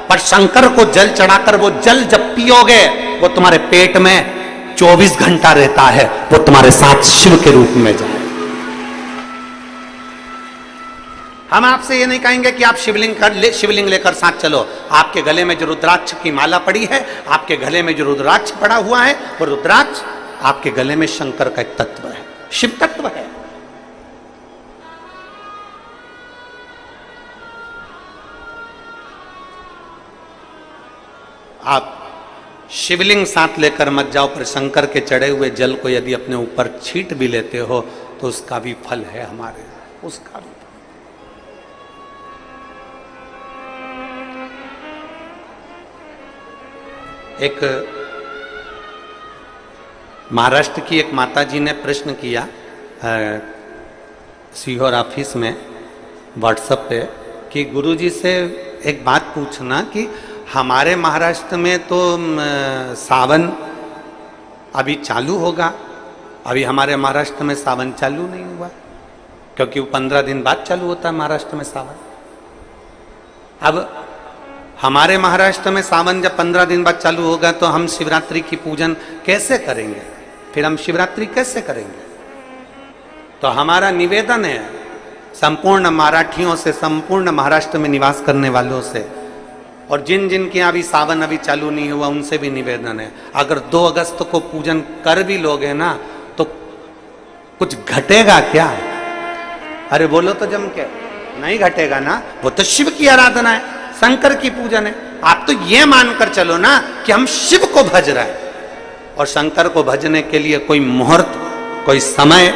पर शंकर को जल चढ़ाकर वो जल जब पियोगे वो तुम्हारे पेट में 24 घंटा रहता है, वो तुम्हारे साथ शिव के रूप में जाए। हम आपसे ये नहीं कहेंगे कि आप शिवलिंग लेकर साथ चलो। आपके गले में जो रुद्राक्ष की माला पड़ी है, आपके गले में जो रुद्राक्ष पड़ा हुआ है, वो रुद्राक्ष आपके गले में शंकर का एक तत्व है, शिव तत्व है। आप शिवलिंग साथ लेकर मत जाओ, पर शंकर के चढ़े हुए जल को यदि अपने ऊपर छींट भी लेते हो तो उसका भी फल है हमारे, उसका भी। एक महाराष्ट्र की एक माताजी ने प्रश्न किया सीहोर ऑफिस में व्हाट्सएप पे कि गुरुजी से एक बात पूछना कि हमारे महाराष्ट्र में तो सावन अभी चालू होगा, अभी हमारे महाराष्ट्र में सावन चालू नहीं हुआ, क्योंकि वो 15 दिन बाद चालू होता है महाराष्ट्र में सावन। अब हमारे महाराष्ट्र में सावन जब 15 दिन बाद चालू होगा तो हम शिवरात्रि की पूजन कैसे करेंगे, फिर हम शिवरात्रि कैसे करेंगे? तो हमारा निवेदन है संपूर्ण मराठियों से, संपूर्ण महाराष्ट्र में निवास करने वालों से, और जिन जिन के यहाँ अभी सावन अभी चालू नहीं हुआ उनसे भी निवेदन है, अगर 2 अगस्त को पूजन कर भी लोगे ना तो कुछ घटेगा क्या? अरे बोलो तो जम के, नहीं घटेगा ना, वो तो शिव की आराधना है, शंकर की पूजन है। आप तो ये मानकर चलो ना कि हम शिव को भज रहे हैं, और शंकर को भजने के लिए कोई मुहूर्त, कोई समय,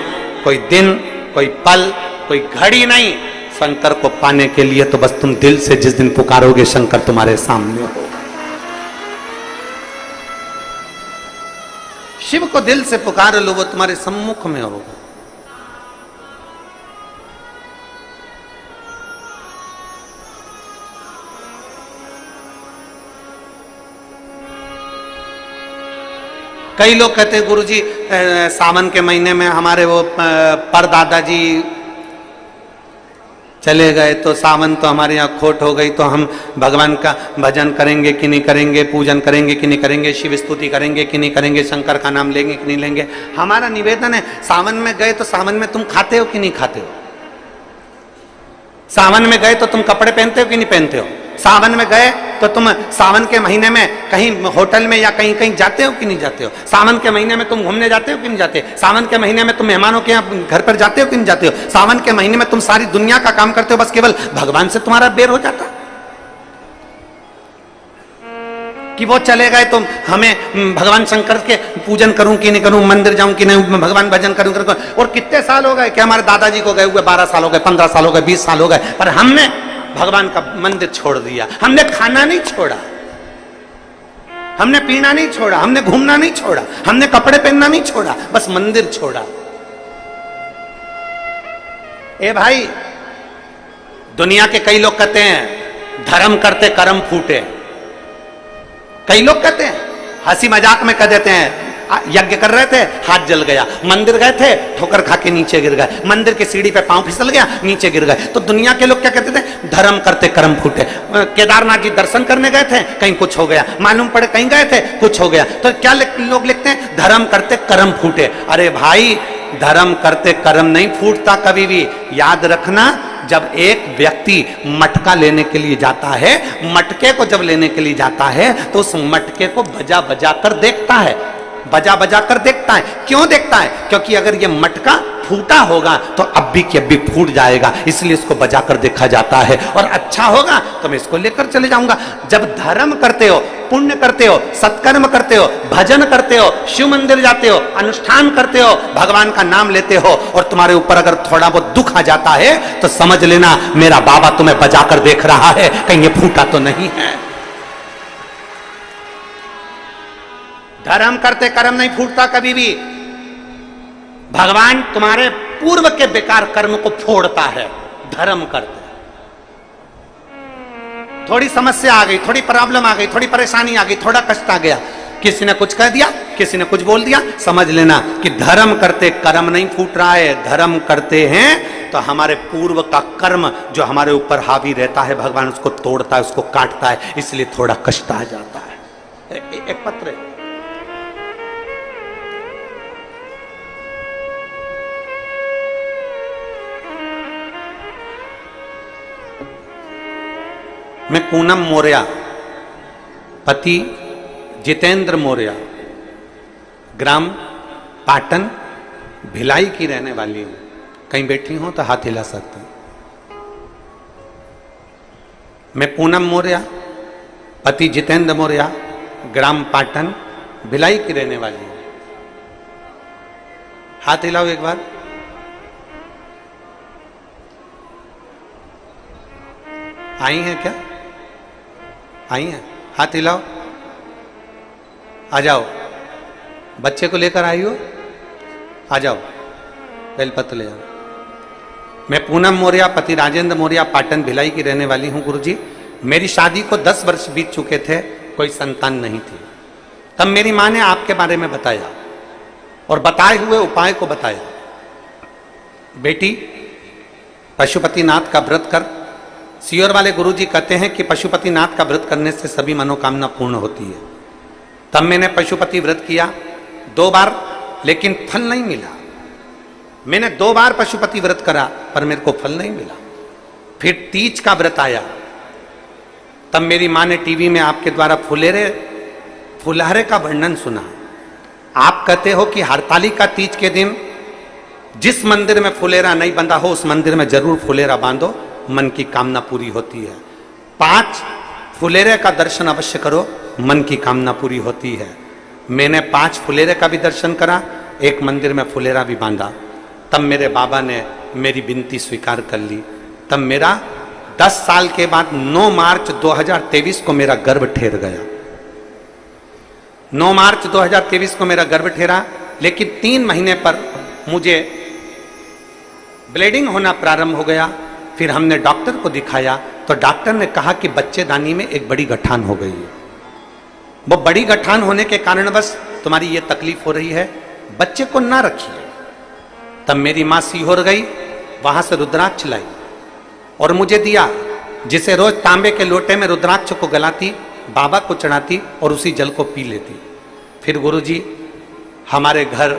कोई दिन, कोई पल, कोई घड़ी नहीं। शंकर को पाने के लिए तो बस तुम दिल से जिस दिन पुकारोगे शंकर तुम्हारे सामने हो। शिव को दिल से पुकार लो, वो तुम्हारे सम्मुख में होगा। कई लोग कहते हैं गुरुजी सावन के महीने में हमारे वो परदादा जी चले गए तो सावन तो हमारे यहाँ खोट हो गई, तो हम भगवान का भजन करेंगे कि नहीं करेंगे, पूजन करेंगे कि नहीं करेंगे, शिव स्तुति करेंगे कि नहीं करेंगे, शंकर का नाम लेंगे कि नहीं लेंगे। हमारा निवेदन है सावन में गए तो सावन में तुम खाते हो कि नहीं खाते हो? सावन में गए तो तुम कपड़े पहनते हो कि नहीं पहनते हो? सावन में गए तो तुम सावन के महीने में कहीं होटल में या कहीं कहीं जाते हो कि नहीं जाते हो? सावन के महीने में तुम घूमने जाते हो कि नहीं जाते? सावन के महीने में तुम मेहमानों के यहाँ घर पर जाते हो कि नहीं जाते हो? सावन के महीने में तुम सारी दुनिया का काम करते हो, बस केवल भगवान से तुम्हारा बेर हो जाता कि वो चले गए तो हमें भगवान शंकर के पूजन करूं कि नहीं करूं, मंदिर जाऊं कि नहीं, भगवान भजन करूं। और कितने साल हो गए कि हमारे दादाजी को गए हुए 12 साल हो गए, 15 साल हो गए, 20 साल हो गए, पर हमने भगवान का मंदिर छोड़ दिया। हमने खाना नहीं छोड़ा, हमने पीना नहीं छोड़ा, हमने घूमना नहीं छोड़ा, हमने कपड़े पहनना नहीं छोड़ा, बस मंदिर छोड़ा। ए भाई, दुनिया के कई लोग कहते हैं धर्म करते कर्म फूटे। कई लोग कहते हैं, हंसी मजाक में कह देते हैं, यज्ञ कर रहे थे हाथ जल गया, मंदिर गए थे ठोकर खा के नीचे गिर गए, मंदिर की सीढ़ी पे पांव फिसल गया नीचे गिर गए। तो दुनिया के लोग क्या कहते थे? धर्म करते कर्म फूटे। केदारनाथ जी दर्शन करने गए थे, कहीं कुछ हो गया, मालूम पड़े कहीं गए थे कुछ हो गया, तो क्या लोग लिखते हैं? धर्म करते कर्म फूटे। अरे भाई, धर्म करते कर्म नहीं फूटता कभी भी। याद रखना, जब एक व्यक्ति मटका लेने के लिए जाता है, मटके को जब लेने के लिए जाता है तो उस मटके को बजा बजा कर देखता है, बजा बजा कर देखता है। क्यों देखता है? क्योंकि अगर ये मटका फूटा होगा तो अभी की अभी फूट जाएगा, इसलिए इसको बजा कर देखा जाता है। और अच्छा होगा तो मैं इसको लेकर चले जाऊंगा। जब धर्म करते हो, पुण्य करते हो, सत्कर्म करते हो, भजन करते हो, शिव मंदिर जाते हो, अनुष्ठान करते हो, भगवान का नाम लेते हो, और तुम्हारे ऊपर अगर थोड़ा बहुत दुख आ जाता है तो समझ लेना मेरा बाबा तुम्हें बजा कर देख रहा है, कहीं ये फूटा तो नहीं है। धर्म करते कर्म नहीं फूटता कभी भी। भगवान तुम्हारे पूर्व के बेकार कर्म को फोड़ता है धर्म करते। थोड़ी समस्या आ गई, थोड़ी प्रॉब्लम आ गई, थोड़ी परेशानी आ गई, थोड़ा कष्ट आ गया, किसी ने कुछ कह दिया, किसी ने कुछ बोल दिया, समझ लेना कि धर्म करते कर्म नहीं फूट रहा है। धर्म करते हैं तो हमारे पूर्व का कर्म जो हमारे ऊपर हावी रहता है, भगवान उसको तोड़ता है, उसको काटता है, इसलिए थोड़ा कष्ट आ जाता है। एक पत्र है, मैं पूनम मौर्य, पति जितेंद्र मौर्य, ग्राम पाटन भिलाई की रहने वाली हूं। कहीं बैठी हूं तो हाथ हिला सकते हैं। मैं पूनम मौर्य, पति जितेंद्र मौर्य, ग्राम पाटन भिलाई की रहने वाली हूं। हाथ हिलाओ एक बार। आई हैं क्या? आई हैं? हाथ हिलाओ। आ जाओ, बच्चे को लेकर आई हो, आ जाओ, बेलपत्र ले जाओ। मैं पूनम मौर्य, पति राजेंद्र मौर्य, पाटन भिलाई की रहने वाली हूं। गुरुजी, मेरी शादी को 10 वर्ष बीत चुके थे, कोई संतान नहीं थी। तब मेरी मां ने आपके बारे में बताया और बताए हुए उपाय को बताया। बेटी, पशुपतिनाथ का व्रत कर। सीहोर वाले गुरुजी कहते हैं कि पशुपतिनाथ का व्रत करने से सभी मनोकामना पूर्ण होती है। तब मैंने पशुपति व्रत किया 2 बार, लेकिन फल नहीं मिला। मैंने 2 बार पशुपति व्रत करा पर मेरे को फल नहीं मिला। फिर तीज का व्रत आया, तब मेरी मां ने टीवी में आपके द्वारा फुलहरे का वर्णन सुना। आप कहते हो कि हरतालिका तीज के दिन जिस मंदिर में फुलेरा नहीं बंधा हो उस मंदिर में जरूर फुलेरा बांधो, मन की कामना पूरी होती है। 5 फुलेरे का दर्शन अवश्य करो, मन की कामना पूरी होती है। मैंने 5 फुलेरे का भी दर्शन करा, एक मंदिर में फुलेरा भी बांधा। तब मेरे बाबा ने मेरी विनती स्वीकार कर ली। तब मेरा 10 साल के बाद 9 मार्च 2023 को मेरा गर्भ ठहर गया। 9 मार्च 2023 को मेरा गर्भ ठहरा, लेकिन 3 महीने पर मुझे ब्लीडिंग होना प्रारंभ हो गया। फिर हमने डॉक्टर को दिखाया तो डॉक्टर ने कहा कि बच्चेदानी में एक बड़ी गठान हो गई है। वो बड़ी गठान होने के कारण बस तुम्हारी ये तकलीफ हो रही है, बच्चे को ना रखिए। तब मेरी मां सीहोर गई, वहां से रुद्राक्ष लाई और मुझे दिया, जिसे रोज तांबे के लोटे में रुद्राक्ष को गलाती, बाबा को चढ़ाती और उसी जल को पी लेती। फिर गुरुजी, हमारे घर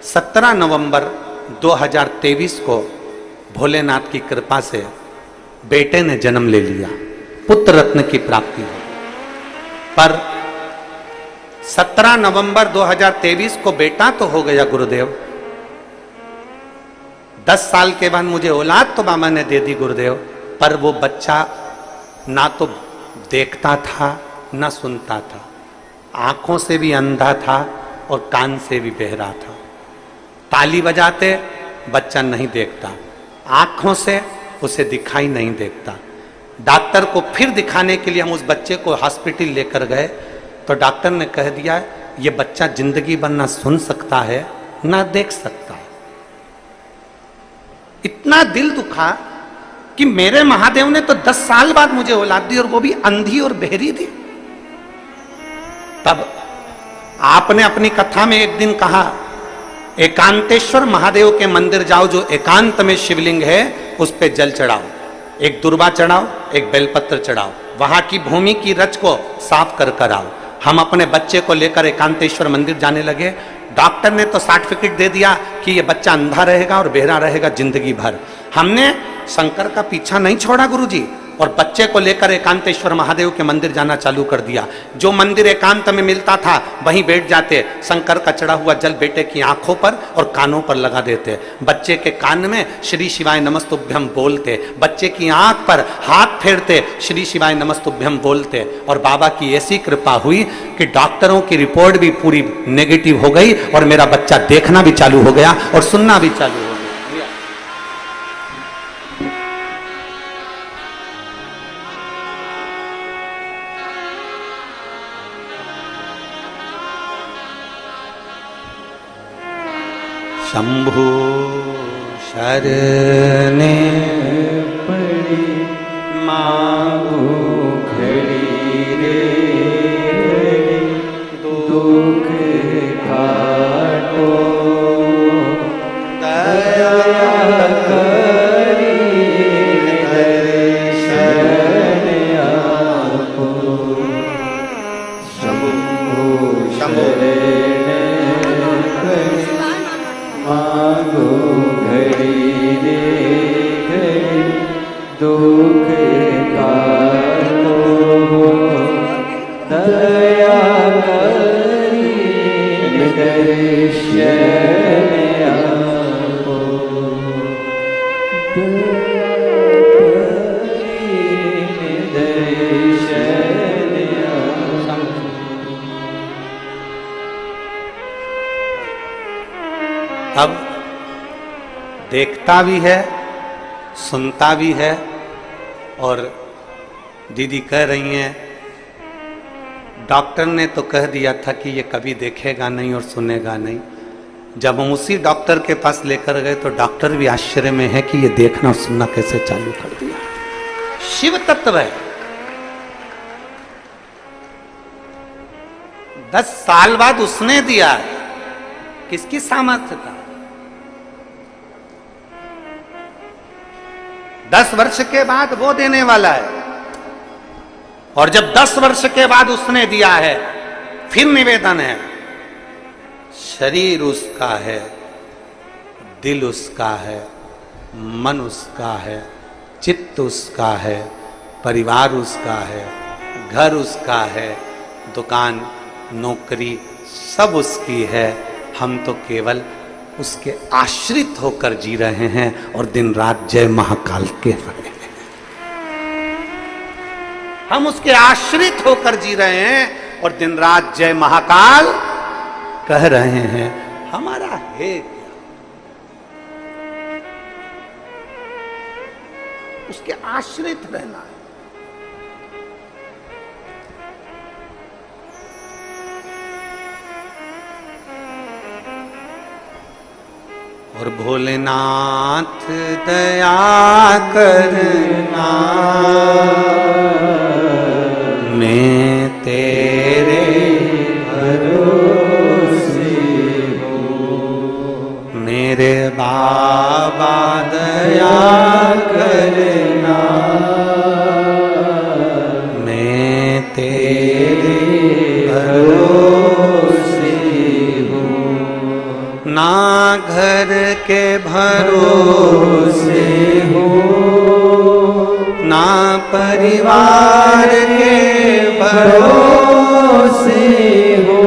17 नवंबर 2023 को भोलेनाथ की कृपा से बेटे ने जन्म ले लिया। पुत्र रत्न की प्राप्ति हो। पर 17 नवंबर 2023 को बेटा तो हो गया गुरुदेव, 10 साल के बाद मुझे औलाद तो बाबा ने दे दी गुरुदेव, पर वो बच्चा ना तो देखता था ना सुनता था, आंखों से भी अंधा था और कान से भी बहरा था। ताली बजाते बच्चा नहीं देखता, आंखों से उसे दिखाई नहीं देता। डॉक्टर को फिर दिखाने के लिए हम उस बच्चे को हॉस्पिटल लेकर गए तो डॉक्टर ने कह दिया ये बच्चा जिंदगी भर ना सुन सकता है ना देख सकता है। इतना दिल दुखा कि मेरे महादेव ने तो 10 साल बाद मुझे औलाद दी और वो भी अंधी और बहरी दी। तब आपने अपनी कथा में एक दिन कहा एकांतेश्वर महादेव के मंदिर जाओ, जो एकांत में शिवलिंग है उस पे जल चढ़ाओ, एक दुर्वा चढ़ाओ, एक बेलपत्र चढ़ाओ, वहां की भूमि की रच को साफ कर आओ। हम अपने बच्चे को लेकर एकांतेश्वर मंदिर जाने लगे। डॉक्टर ने तो सर्टिफिकेट दे दिया कि ये बच्चा अंधा रहेगा और बहरा रहेगा जिंदगी भर। हमने शंकर का पीछा नहीं छोड़ा गुरुजी, और बच्चे को लेकर एकांतेश्वर महादेव के मंदिर जाना चालू कर दिया। जो मंदिर एकांत में मिलता था वहीं बैठ जाते, शंकर का चढ़ा हुआ जल बेटे की आंखों पर और कानों पर लगा देते, बच्चे के कान में श्री शिवाय नमस्तुभ्यम बोलते, बच्चे की आंख पर हाथ फेरते, श्री शिवाय नमस्तुभ्यम बोलते। और बाबा की ऐसी कृपा हुई कि डॉक्टरों की रिपोर्ट भी पूरी नेगेटिव हो गई और मेरा बच्चा देखना भी चालू हो गया और सुनना भी चालू हो गया। शंभु शरणे पड़ी मांगो घड़ी रे दुख काटो दया करी दर्शन आपो। शंभु शरणे मांगो घड़ी रे घड़ी दुख काटो दया करी दर्शन आपो। दया करी दर्शन आपो। अब देखता भी है, सुनता भी है, और दीदी कह रही हैं डॉक्टर ने तो कह दिया था कि ये कभी देखेगा नहीं और सुनेगा नहीं। जब हम उसी डॉक्टर के पास लेकर गए तो डॉक्टर भी आश्चर्य में है कि ये देखना और सुनना कैसे चालू कर दिया। शिव तत्व है। 10 साल बाद उसने दिया, किसकी सामर्थ्य था? 10 वर्ष के बाद वो देने वाला है, और जब 10 वर्ष के बाद उसने दिया है फिर निवेदन है, शरीर उसका है, दिल उसका है, मन उसका है, चित्त उसका है, परिवार उसका है, घर उसका है, दुकान नौकरी सब उसकी है। हम तो केवल उसके आश्रित होकर जी रहे हैं और दिन रात जय महाकाल के रहे हैं। हम उसके आश्रित होकर जी रहे हैं और दिन रात जय महाकाल कह रहे हैं। हमारा है क्या? उसके आश्रित रहना है। और भोलेनाथ दया करना, मैं तेरे भरोसे हूँ। मेरे बाबा दया करना, मैं तेरे भरोसे हूँ। ना घर के भरोसे हो, ना परिवार के भरोसे हो,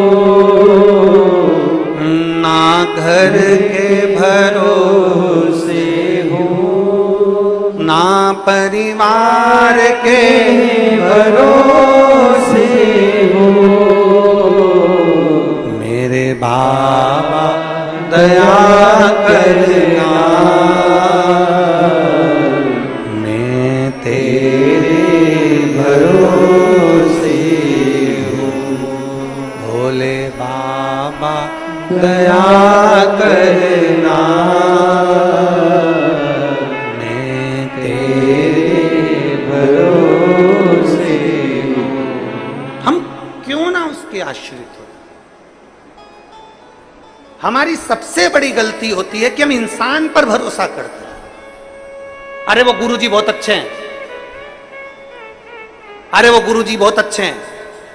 ना घर के भरोसे हो, ना परिवार के भरोसे हो। मेरे बाबा दया करना, मैं तेरे भरोसे हूँ। भोले बाबा दया करना, मैं तेरे भरोसे हूँ। हम क्यों ना उसके आश्रित हो। हमारी सबसे बड़ी गलती होती है कि हम इंसान पर भरोसा करते हैं। अरे वो गुरुजी बहुत अच्छे हैं, अरे वो गुरुजी बहुत अच्छे हैं,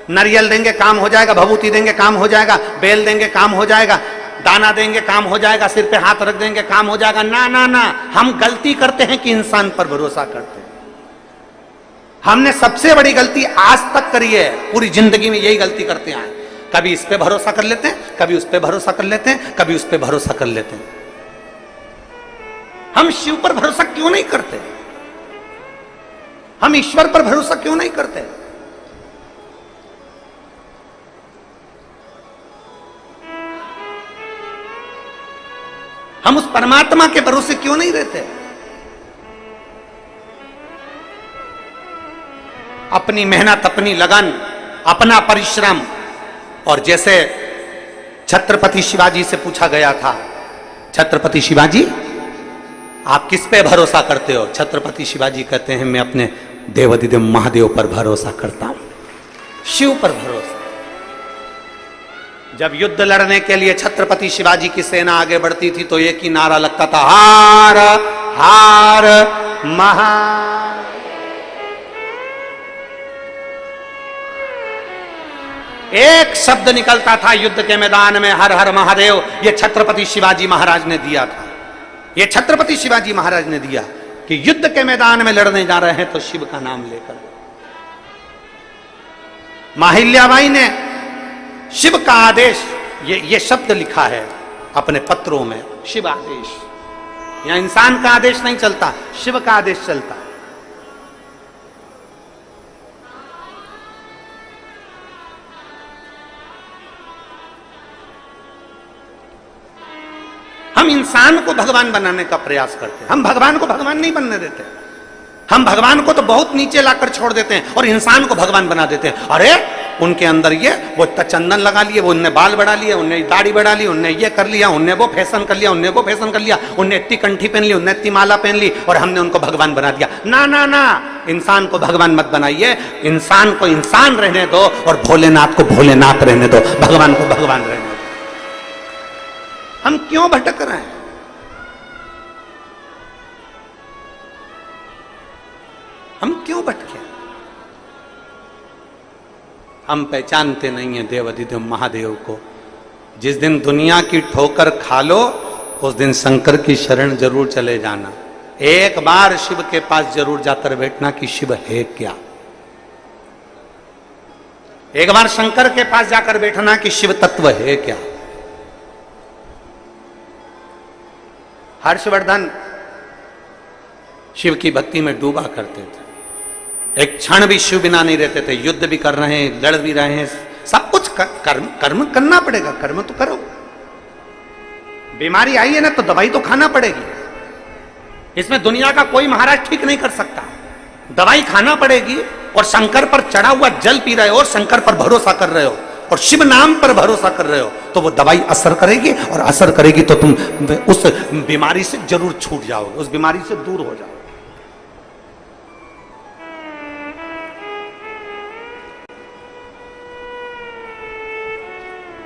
नारियल देंगे काम हो जाएगा, भभूति देंगे काम हो जाएगा, बेल देंगे काम हो जाएगा, दाना देंगे काम हो जाएगा, सिर पे हाथ रख देंगे काम हो जाएगा। ना ना ना, हम गलती करते हैं कि इंसान पर भरोसा करते हैं। हमने सबसे बड़ी गलती आज तक करी है, पूरी जिंदगी में यही गलती करते हैं। कभी इस पे भरोसा कर लेते हैं, कभी उस पे भरोसा कर लेते हैं, कभी उस पे भरोसा कर लेते हैं। हम शिव पर भरोसा क्यों नहीं करते? हम ईश्वर पर भरोसा क्यों नहीं करते? हम उस परमात्मा के भरोसे क्यों नहीं रहते? अपनी मेहनत, अपनी लगन, अपना परिश्रम। और जैसे छत्रपति शिवाजी से पूछा गया था, छत्रपति शिवाजी आप किस पे भरोसा करते हो? छत्रपति शिवाजी कहते हैं मैं अपने देवाधिदेव महादेव पर भरोसा करता हूं, शिव पर भरोसा। जब युद्ध लड़ने के लिए छत्रपति शिवाजी की सेना आगे बढ़ती थी तो एक ही नारा लगता था, हार हार महार। एक शब्द निकलता था युद्ध के मैदान में, हर हर महादेव। ये छत्रपति शिवाजी महाराज ने दिया था, ये छत्रपति शिवाजी महाराज ने दिया कि युद्ध के मैदान में लड़ने जा रहे हैं तो शिव का नाम लेकर। माहिल्याबाई ने शिव का आदेश, ये शब्द लिखा है अपने पत्रों में, शिव आदेश। यहां इंसान का आदेश नहीं चलता, शिव का आदेश चलता। हम इंसान को भगवान बनाने का प्रयास करते हैं, हम भगवान को भगवान नहीं बनने देते। हम भगवान को तो बहुत नीचे लाकर छोड़ देते हैं और इंसान को भगवान बना देते हैं। अरे उनके अंदर ये वो चंदन लगा लिए, वो उनने बाल बढ़ा लिए, उनने दाढ़ी बढ़ा ली, उनने ये कर लिया, उनने वो फैशन कर लिया, उनने वो फैशन कर लिया, उनने इतनी कंठी पहन ली, उनने इतनी माला पहन ली और हमने उनको भगवान बना दिया। ना ना ना, इंसान को भगवान मत बनाइए, इंसान को इंसान रहने दो और भोलेनाथ को भोलेनाथ रहने दो, भगवान को भगवान रहने दो। हम क्यों भटक रहे हैं? हम क्यों भटके? हम पहचानते नहीं है देवाधिदेव महादेव को। जिस दिन दुनिया की ठोकर खा लो उस दिन शंकर की शरण जरूर चले जाना। एक बार शिव के पास जरूर जाकर बैठना कि शिव है क्या। एक बार शंकर के पास जाकर बैठना कि शिव तत्व है क्या। हर्षवर्धन शिव की भक्ति में डूबा करते थे, एक क्षण भी शिव बिना नहीं रहते थे। युद्ध भी कर रहे हैं, लड़ भी रहे हैं, सब कुछ कर्म करना पड़ेगा, कर्म तो करो। बीमारी आई है ना तो दवाई तो खाना पड़ेगी। इसमें दुनिया का कोई महाराज ठीक नहीं कर सकता, दवाई खाना पड़ेगी। और शंकर पर चढ़ा हुआ जल पी रहे हो और शंकर पर भरोसा कर रहे हो और शिव नाम पर भरोसा कर रहे हो तो वो दवाई असर करेगी, और असर करेगी तो तुम उस बीमारी से जरूर छूट जाओगे, उस बीमारी से दूर हो जाओगे।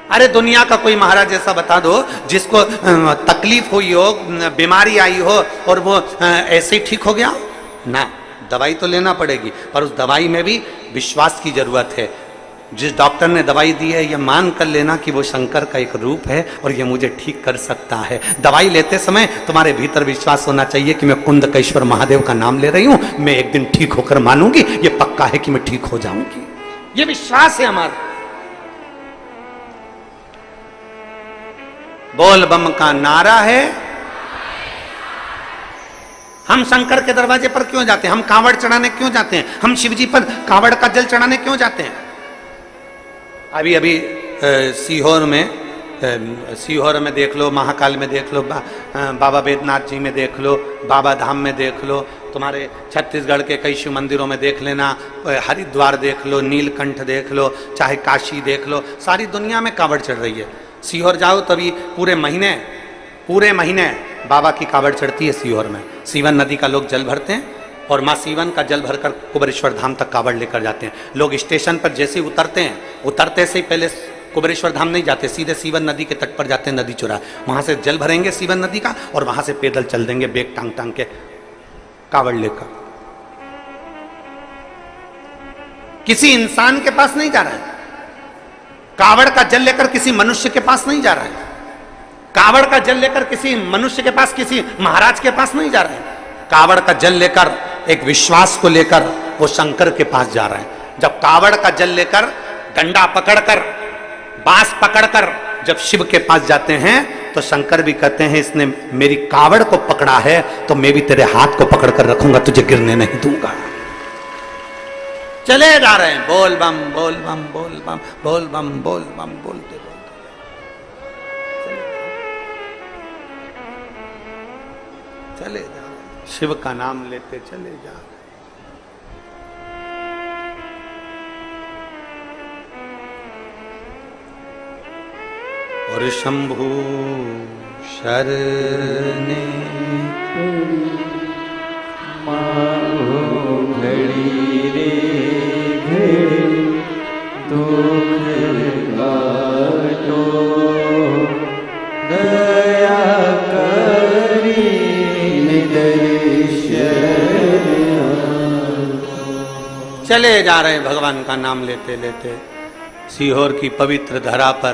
अरे दुनिया का कोई महाराज ऐसा बता दो जिसको तकलीफ हुई हो, बीमारी आई हो और वो ऐसे ही ठीक हो गया ना। दवाई तो लेना पड़ेगी, पर उस दवाई में भी विश्वास की जरूरत है। जिस डॉक्टर ने दवाई दी है, यह मान कर लेना कि वो शंकर का एक रूप है और ये मुझे ठीक कर सकता है। दवाई लेते समय तुम्हारे भीतर विश्वास होना चाहिए कि मैं कुंदकेश्वर महादेव का नाम ले रही हूं, मैं एक दिन ठीक होकर मानूंगी, ये पक्का है कि मैं ठीक हो जाऊंगी। ये विश्वास है हमारा। बोल बम का नारा है। हम शंकर के दरवाजे पर क्यों जाते हैं? हम कांवड़ चढ़ाने क्यों जाते हैं? हम शिवजी पर कांवड़ का जल चढ़ाने क्यों जाते हैं? अभी अभी सीहोर में देख लो, महाकाल में देख लो, बाबा बैद्यनाथ जी में देख लो, बाबा धाम में देख लो, तुम्हारे छत्तीसगढ़ के कई शिव मंदिरों में देख लेना, हरिद्वार देख लो, नीलकंठ देख लो, चाहे काशी देख लो, सारी दुनिया में कांवड़ चढ़ रही है। सीहोर जाओ तभी पूरे महीने बाबा की कांवड़ चढ़ती है सीहोर में। सीवन नदी का लोग जल भरते हैं और माँ सीवन का जल भरकर कुबेरेश्वर धाम तक कांवड़ लेकर जाते हैं। लोग स्टेशन पर जैसे ही उतरते हैं, उतरते से ही पहले कुबेरेश्वर धाम नहीं जाते, सीधे सीवन नदी के तट पर जाते हैं, नदी चौराहे, वहां से जल भरेंगे सीवन नदी का और वहां से पैदल चल देंगे बेग टांग टांग के कांवड़ लेकर। किसी इंसान के पास नहीं जा रहा है, कांवड़ का जल लेकर किसी मनुष्य के पास नहीं जा रहा है, कांवड़ का जल लेकर किसी मनुष्य के पास, किसी महाराज के पास नहीं जा रहा है। कांवड़ का जल लेकर, एक विश्वास को लेकर वो शंकर के पास जा रहा है। जब कांवड़ का जल लेकर, डंडा पकड़कर, बांस पकड़कर जब शिव के पास जाते हैं तो शंकर भी कहते हैं इसने मेरी कांवड़ को पकड़ा है तो मैं भी तेरे हाथ को पकड़कर रखूंगा, तुझे गिरने नहीं दूंगा। चले जा रहे हैं, बोल बम बोल बम बोल बम बोल बम बोल बम बोलते चले जा रहे हैं, शिव का नाम लेते चले जा रहे हैं। और शंभु शरणे घड़ी रे घड़ी दुख काटो दया करी चले जा रहे हैं भगवान का नाम लेते लेते सीहोर की पवित्र धरा पर,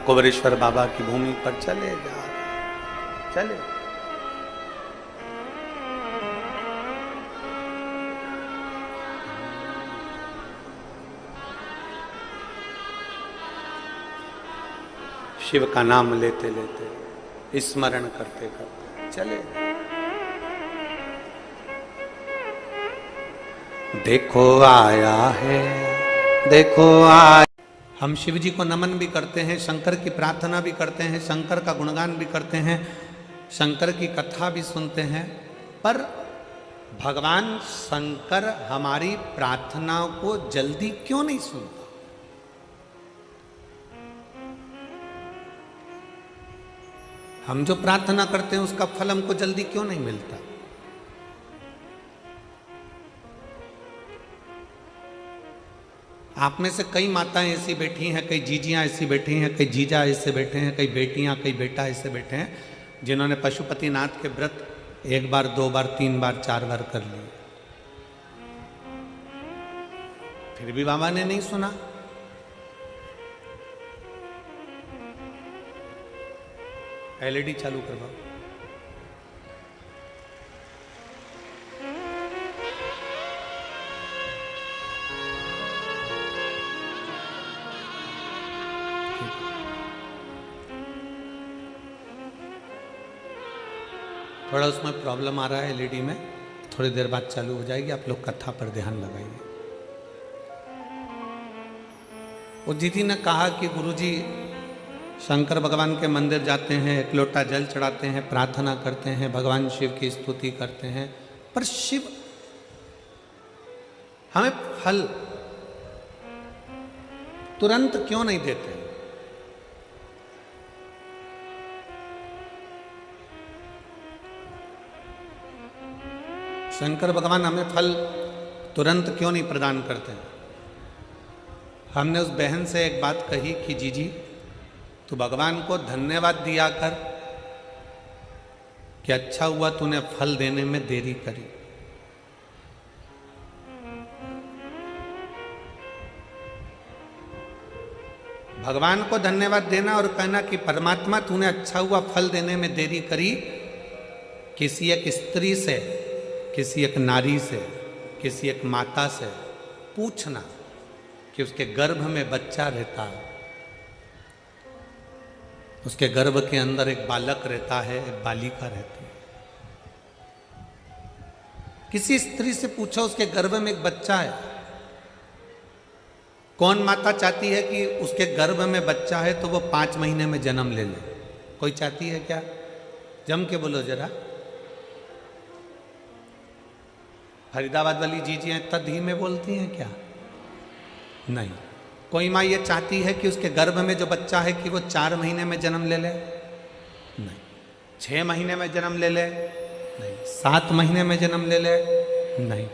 कुबेरेश्वर बाबा की भूमि पर चले जा रहे, चले। शिव का नाम लेते लेते, स्मरण करते करते चले। देखो आया है, देखो आया। हम शिव जी को नमन भी करते हैं, शंकर की प्रार्थना भी करते हैं, शंकर का गुणगान भी करते हैं, शंकर की कथा भी सुनते हैं, पर भगवान शंकर हमारी प्रार्थनाओं को जल्दी क्यों नहीं सुनता? हम जो प्रार्थना करते हैं उसका फल हमको जल्दी क्यों नहीं मिलता? आप में से कई माताएं ऐसी बैठी हैं, कई जीजियां ऐसी बैठी हैं, कई जीजा ऐसे बैठे हैं, कई बेटियां, कई बेटा ऐसे बैठे हैं जिन्होंने पशुपतिनाथ के व्रत 1 बार 2 बार 3 बार 4 बार कर लिए, फिर भी बाबा ने नहीं सुना। एलईडी चालू करवाओ। थोड़ा उसमें प्रॉब्लम आ रहा है एलईडी में, थोड़ी देर बाद चालू हो जाएगी। आप लोग कथा पर ध्यान लगाइए। वो दीदी ने कहा कि गुरुजी शंकर भगवान के मंदिर जाते हैं, एक लोटा जल चढ़ाते हैं, प्रार्थना करते हैं, भगवान शिव की स्तुति करते हैं, पर शिव हमें फल तुरंत क्यों नहीं देते? शंकर भगवान हमें फल तुरंत क्यों नहीं प्रदान करते? हमने उस बहन से एक बात कही कि जीजी तू भगवान को धन्यवाद दिया कर कि अच्छा हुआ तूने फल देने में देरी करी। भगवान को धन्यवाद देना और कहना कि परमात्मा तूने अच्छा हुआ फल देने में देरी करी। किसी एक स्त्री से, किसी एक नारी से, किसी एक माता से पूछना कि उसके गर्भ में बच्चा रहता है, उसके गर्भ के अंदर एक बालक रहता है, एक बालिका रहती है। किसी स्त्री से पूछो उसके गर्भ में एक बच्चा है। कौन माता चाहती है कि उसके गर्भ में बच्चा है तो वो 5 महीने में जन्म ले ले? कोई चाहती है क्या? जम के बोलो जरा। फरीदाबाद वाली जीजियां इतना धीमे बोलती हैं क्या? नहीं। कोई माँ ये चाहती है कि उसके गर्भ में जो बच्चा है कि वो 4 महीने में जन्म ले ले? नहीं। 6 महीने में जन्म ले ले? नहीं। 7 महीने में जन्म ले ले? नहीं।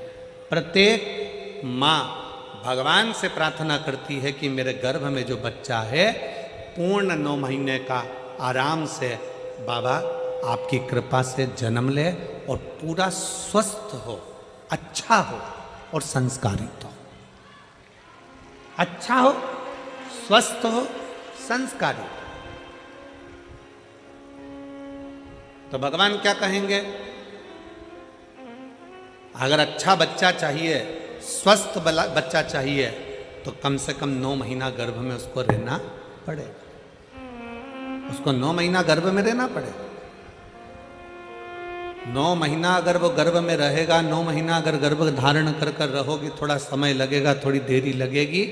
प्रत्येक माँ भगवान से प्रार्थना करती है कि मेरे गर्भ में जो बच्चा है पूर्ण 9 महीने का आराम से बाबा आपकी कृपा से जन्म ले और पूरा स्वस्थ हो, अच्छा हो और संस्कारित हो। अच्छा हो, स्वस्थ हो, संस्कारित हो। तो भगवान क्या कहेंगे? अगर अच्छा बच्चा चाहिए, स्वस्थ बच्चा चाहिए तो कम से कम 9 महीना गर्भ में उसको रहना पड़ेगा। उसको 9 महीना गर्भ में रहना पड़ेगा। 9 महीना अगर वो गर्भ में रहेगा, 9 महीना अगर गर्भ धारण कर कर रहोगी, थोड़ा समय लगेगा, थोड़ी देरी लगेगी,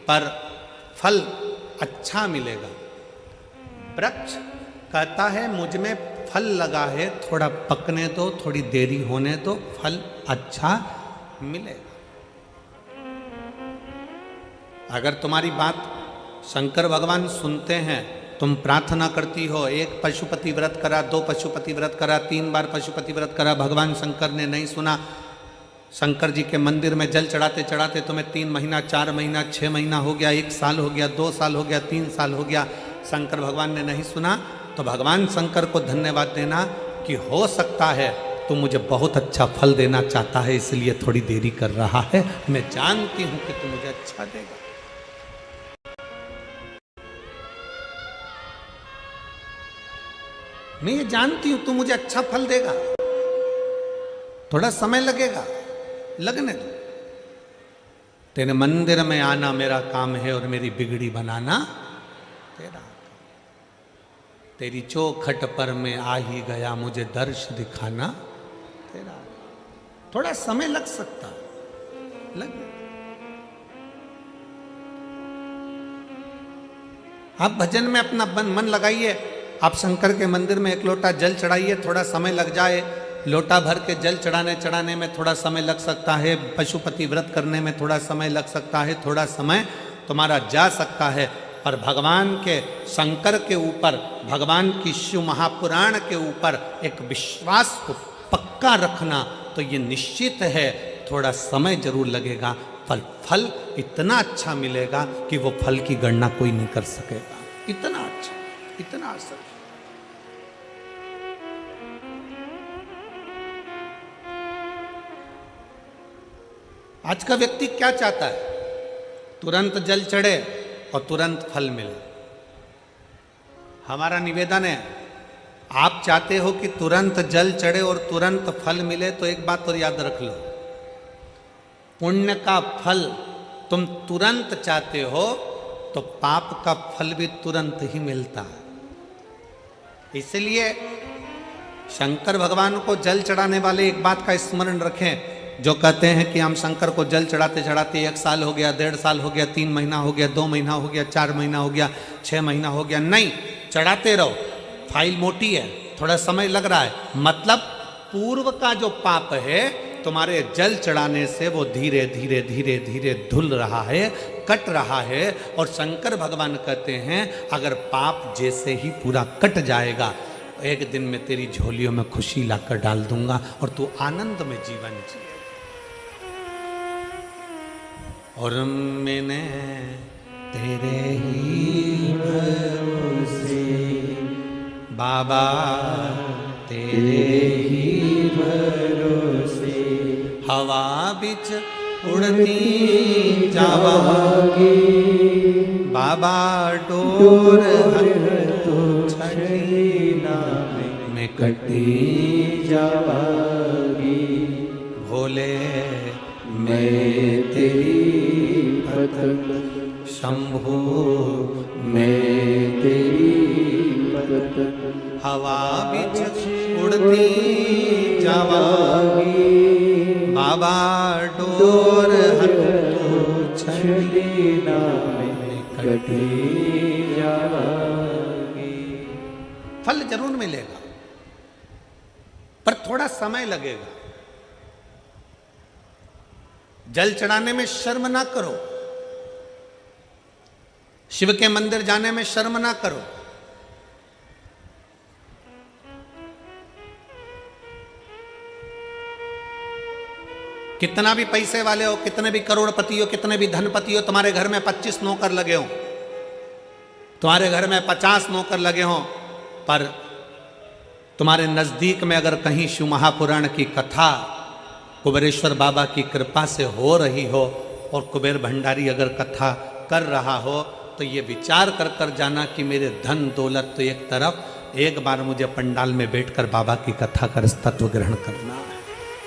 पर फल अच्छा मिलेगा। वृक्ष कहता है मुझ में फल लगा है, थोड़ा पकने दो, थोड़ी देरी होने दो, फल अच्छा मिलेगा। अगर तुम्हारी बात शंकर भगवान सुनते हैं, तुम प्रार्थना करती हो, 1 पशुपति व्रत करा, 2 पशुपति व्रत करा, 3 बार पशुपति व्रत करा, भगवान शंकर ने नहीं सुना। शंकर जी के मंदिर में जल चढ़ाते चढ़ाते तुम्हें 3 महीना, 4 महीना, 6 महीना हो गया, 1 साल हो गया, 2 साल हो गया, 3 साल हो गया, शंकर भगवान ने नहीं सुना, तो भगवान शंकर को धन्यवाद देना कि हो सकता है तो मुझे बहुत अच्छा फल देना चाहता है, इसलिए थोड़ी देरी कर रहा है। मैं जानती हूं कि तू मुझे अच्छा देगा। मैं ये जानती हूं तू मुझे अच्छा फल देगा। थोड़ा समय लगेगा, लगने दो। तेरे मंदिर में आना मेरा काम है और मेरी बिगड़ी बनाना तेरा। तेरी चौखट पर मैं आ ही गया, मुझे दर्श दिखाना तेरा। थोड़ा समय लग सकता, लगे। आप भजन में अपना मन लगाइए, आप शंकर के मंदिर में 1 लोटा जल चढ़ाइए, थोड़ा समय लग जाए। लोटा भर के जल चढ़ाने में थोड़ा समय लग सकता है, पशुपति व्रत करने में थोड़ा समय लग सकता है, थोड़ा समय तुम्हारा जा सकता है, पर भगवान के शंकर के ऊपर, भगवान की शिव महापुराण के ऊपर एक विश्वास को पक्का रखना, तो ये निश्चित है थोड़ा समय जरूर लगेगा, पर फल इतना अच्छा मिलेगा कि वो फल की गणना कोई नहीं कर सकेगा। इतना अच्छा, इतना असर। आज का व्यक्ति क्या चाहता है? तुरंत जल चढ़े और तुरंत फल मिले। हमारा निवेदन है, आप चाहते हो कि तुरंत जल चढ़े और तुरंत फल मिले, तो एक बात और याद रख लो, पुण्य का फल तुम तुरंत चाहते हो तो पाप का फल भी तुरंत ही मिलता है। इसलिए शंकर भगवान को जल चढ़ाने वाले एक बात का स्मरण रखें, जो कहते हैं कि हम शंकर को जल चढ़ाते चढ़ाते 1 साल हो गया, 1.5 साल हो गया, 3 महीना हो गया, 2 महीना हो गया, 4 महीना हो गया, 6 महीना हो गया। नहीं, चढ़ाते रहो। फाइल मोटी है, थोड़ा समय लग रहा है, मतलब पूर्व का जो पाप है तुम्हारे जल चढ़ाने से वो धीरे धीरे धीरे धीरे धुल रहा है, कट रहा है। और शंकर भगवान कहते हैं अगर पाप जैसे ही पूरा कट जाएगा, एक दिन में तेरी झोलियों में खुशी लाकर डाल दूंगा और तू आनंद में जीवन जिए। और मैंने तेरे ही भरोसे बाबा, तेरे ही भरोसे हवा बिच उड़ती जावागी, बाबा डोर है तो छड़ी नाम में कटी जावागी। भोले मैं तेरी पतंग शंभु मैं तेरी पतंग हवा बिच उड़ती जावागी। बाबा डोर हटो छड़ी नाम कटी जावागी। फल जरूर मिलेगा, पर थोड़ा समय लगेगा। जल चढ़ाने में शर्म ना करो, शिव के मंदिर जाने में शर्म ना करो। कितना भी पैसे वाले हो, कितने भी करोड़पति हो, कितने भी धनपति हो, तुम्हारे घर में 25 नौकर लगे हो, तुम्हारे घर में 50 नौकर लगे हो, पर तुम्हारे नजदीक में अगर कहीं शिव महापुराण की कथा कुबेरेश्वर बाबा की कृपा से हो रही हो और कुबेर भंडारी अगर कथा कर रहा हो, तो ये विचार कर कर जाना कि मेरे धन दौलत तो एक तरफ, एक बार मुझे पंडाल में बैठकर बाबा की कथा कर तत्व ग्रहण करना है,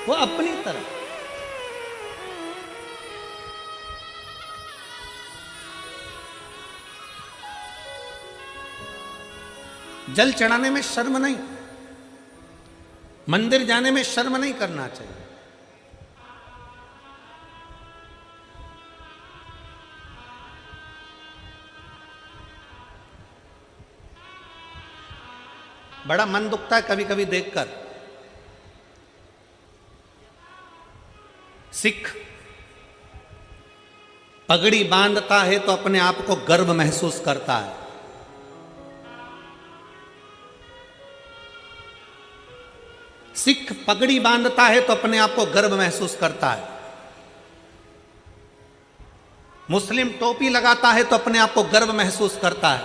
वो अपनी तरफ। जल चढ़ाने में शर्म नहीं, मंदिर जाने में शर्म नहीं करना चाहिए। बड़ा मन दुखता है कभी कभी देखकर। सिख पगड़ी बांधता है तो अपने आप को गर्व महसूस करता है, सिख पगड़ी बांधता है तो अपने आप को गर्व महसूस करता है, मुस्लिम टोपी लगाता है तो अपने आप को गर्व महसूस करता है,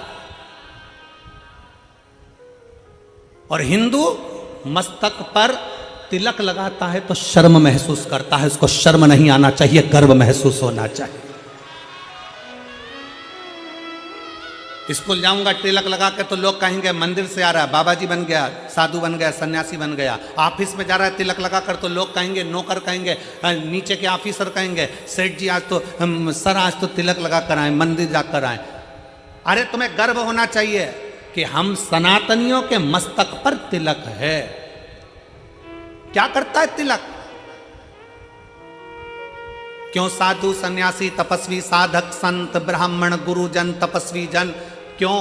और हिंदू मस्तक पर तिलक लगाता है तो शर्म महसूस करता है। उसको शर्म नहीं आना चाहिए, गर्व महसूस होना चाहिए। स्कूल जाऊंगा तिलक लगा के तो लोग कहेंगे मंदिर से आ रहा है, बाबा जी बन गया, साधु बन गया, सन्यासी बन गया। ऑफिस में जा रहा है तिलक लगा कर तो लोग कहेंगे, नौकर कहेंगे, नीचे के ऑफिसर कहेंगे, सेठ जी आज तो सर आज तो तिलक लगा कर आए, मंदिर जाकर आए। अरे तुम्हें गर्व होना चाहिए कि हम सनातनियों के मस्तक पर तिलक है। क्या करता है तिलक? क्यों साधु सन्यासी तपस्वी साधक संत ब्राह्मण गुरुजन तपस्वी जन, क्यों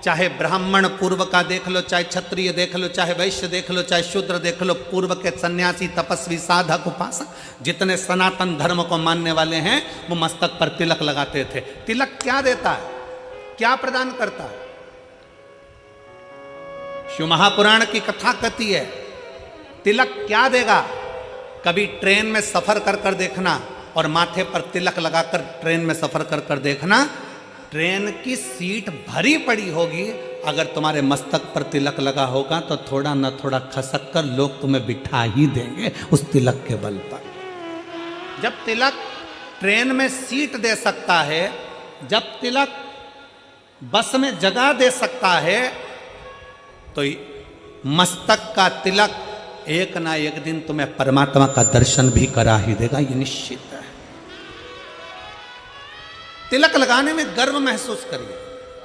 चाहे ब्राह्मण पूर्व का देख लो, चाहे क्षत्रिय देख लो, चाहे वैश्य देख लो, चाहे शूद्र देख लो, पूर्व के सन्यासी तपस्वी साधक उपासक जितने सनातन धर्म को मानने वाले हैं वो मस्तक पर तिलक लगाते थे। तिलक क्या देता है, क्या प्रदान करता है? शिव महापुराण की कथा कहती है तिलक क्या देगा। कभी ट्रेन में सफर कर कर देखना और माथे पर तिलक लगाकर ट्रेन में सफर कर कर देखना, ट्रेन की सीट भरी पड़ी होगी, अगर तुम्हारे मस्तक पर तिलक लगा होगा तो थोड़ा न थोड़ा खसक कर लोग तुम्हें बिठा ही देंगे उस तिलक के बल पर। जब तिलक ट्रेन में सीट दे सकता है, जब तिलक बस में जगह दे सकता है, तो मस्तक का तिलक एक ना एक दिन तुम्हें परमात्मा का दर्शन भी करा ही देगा, ये निश्चित है। तिलक लगाने में गर्व महसूस करिए,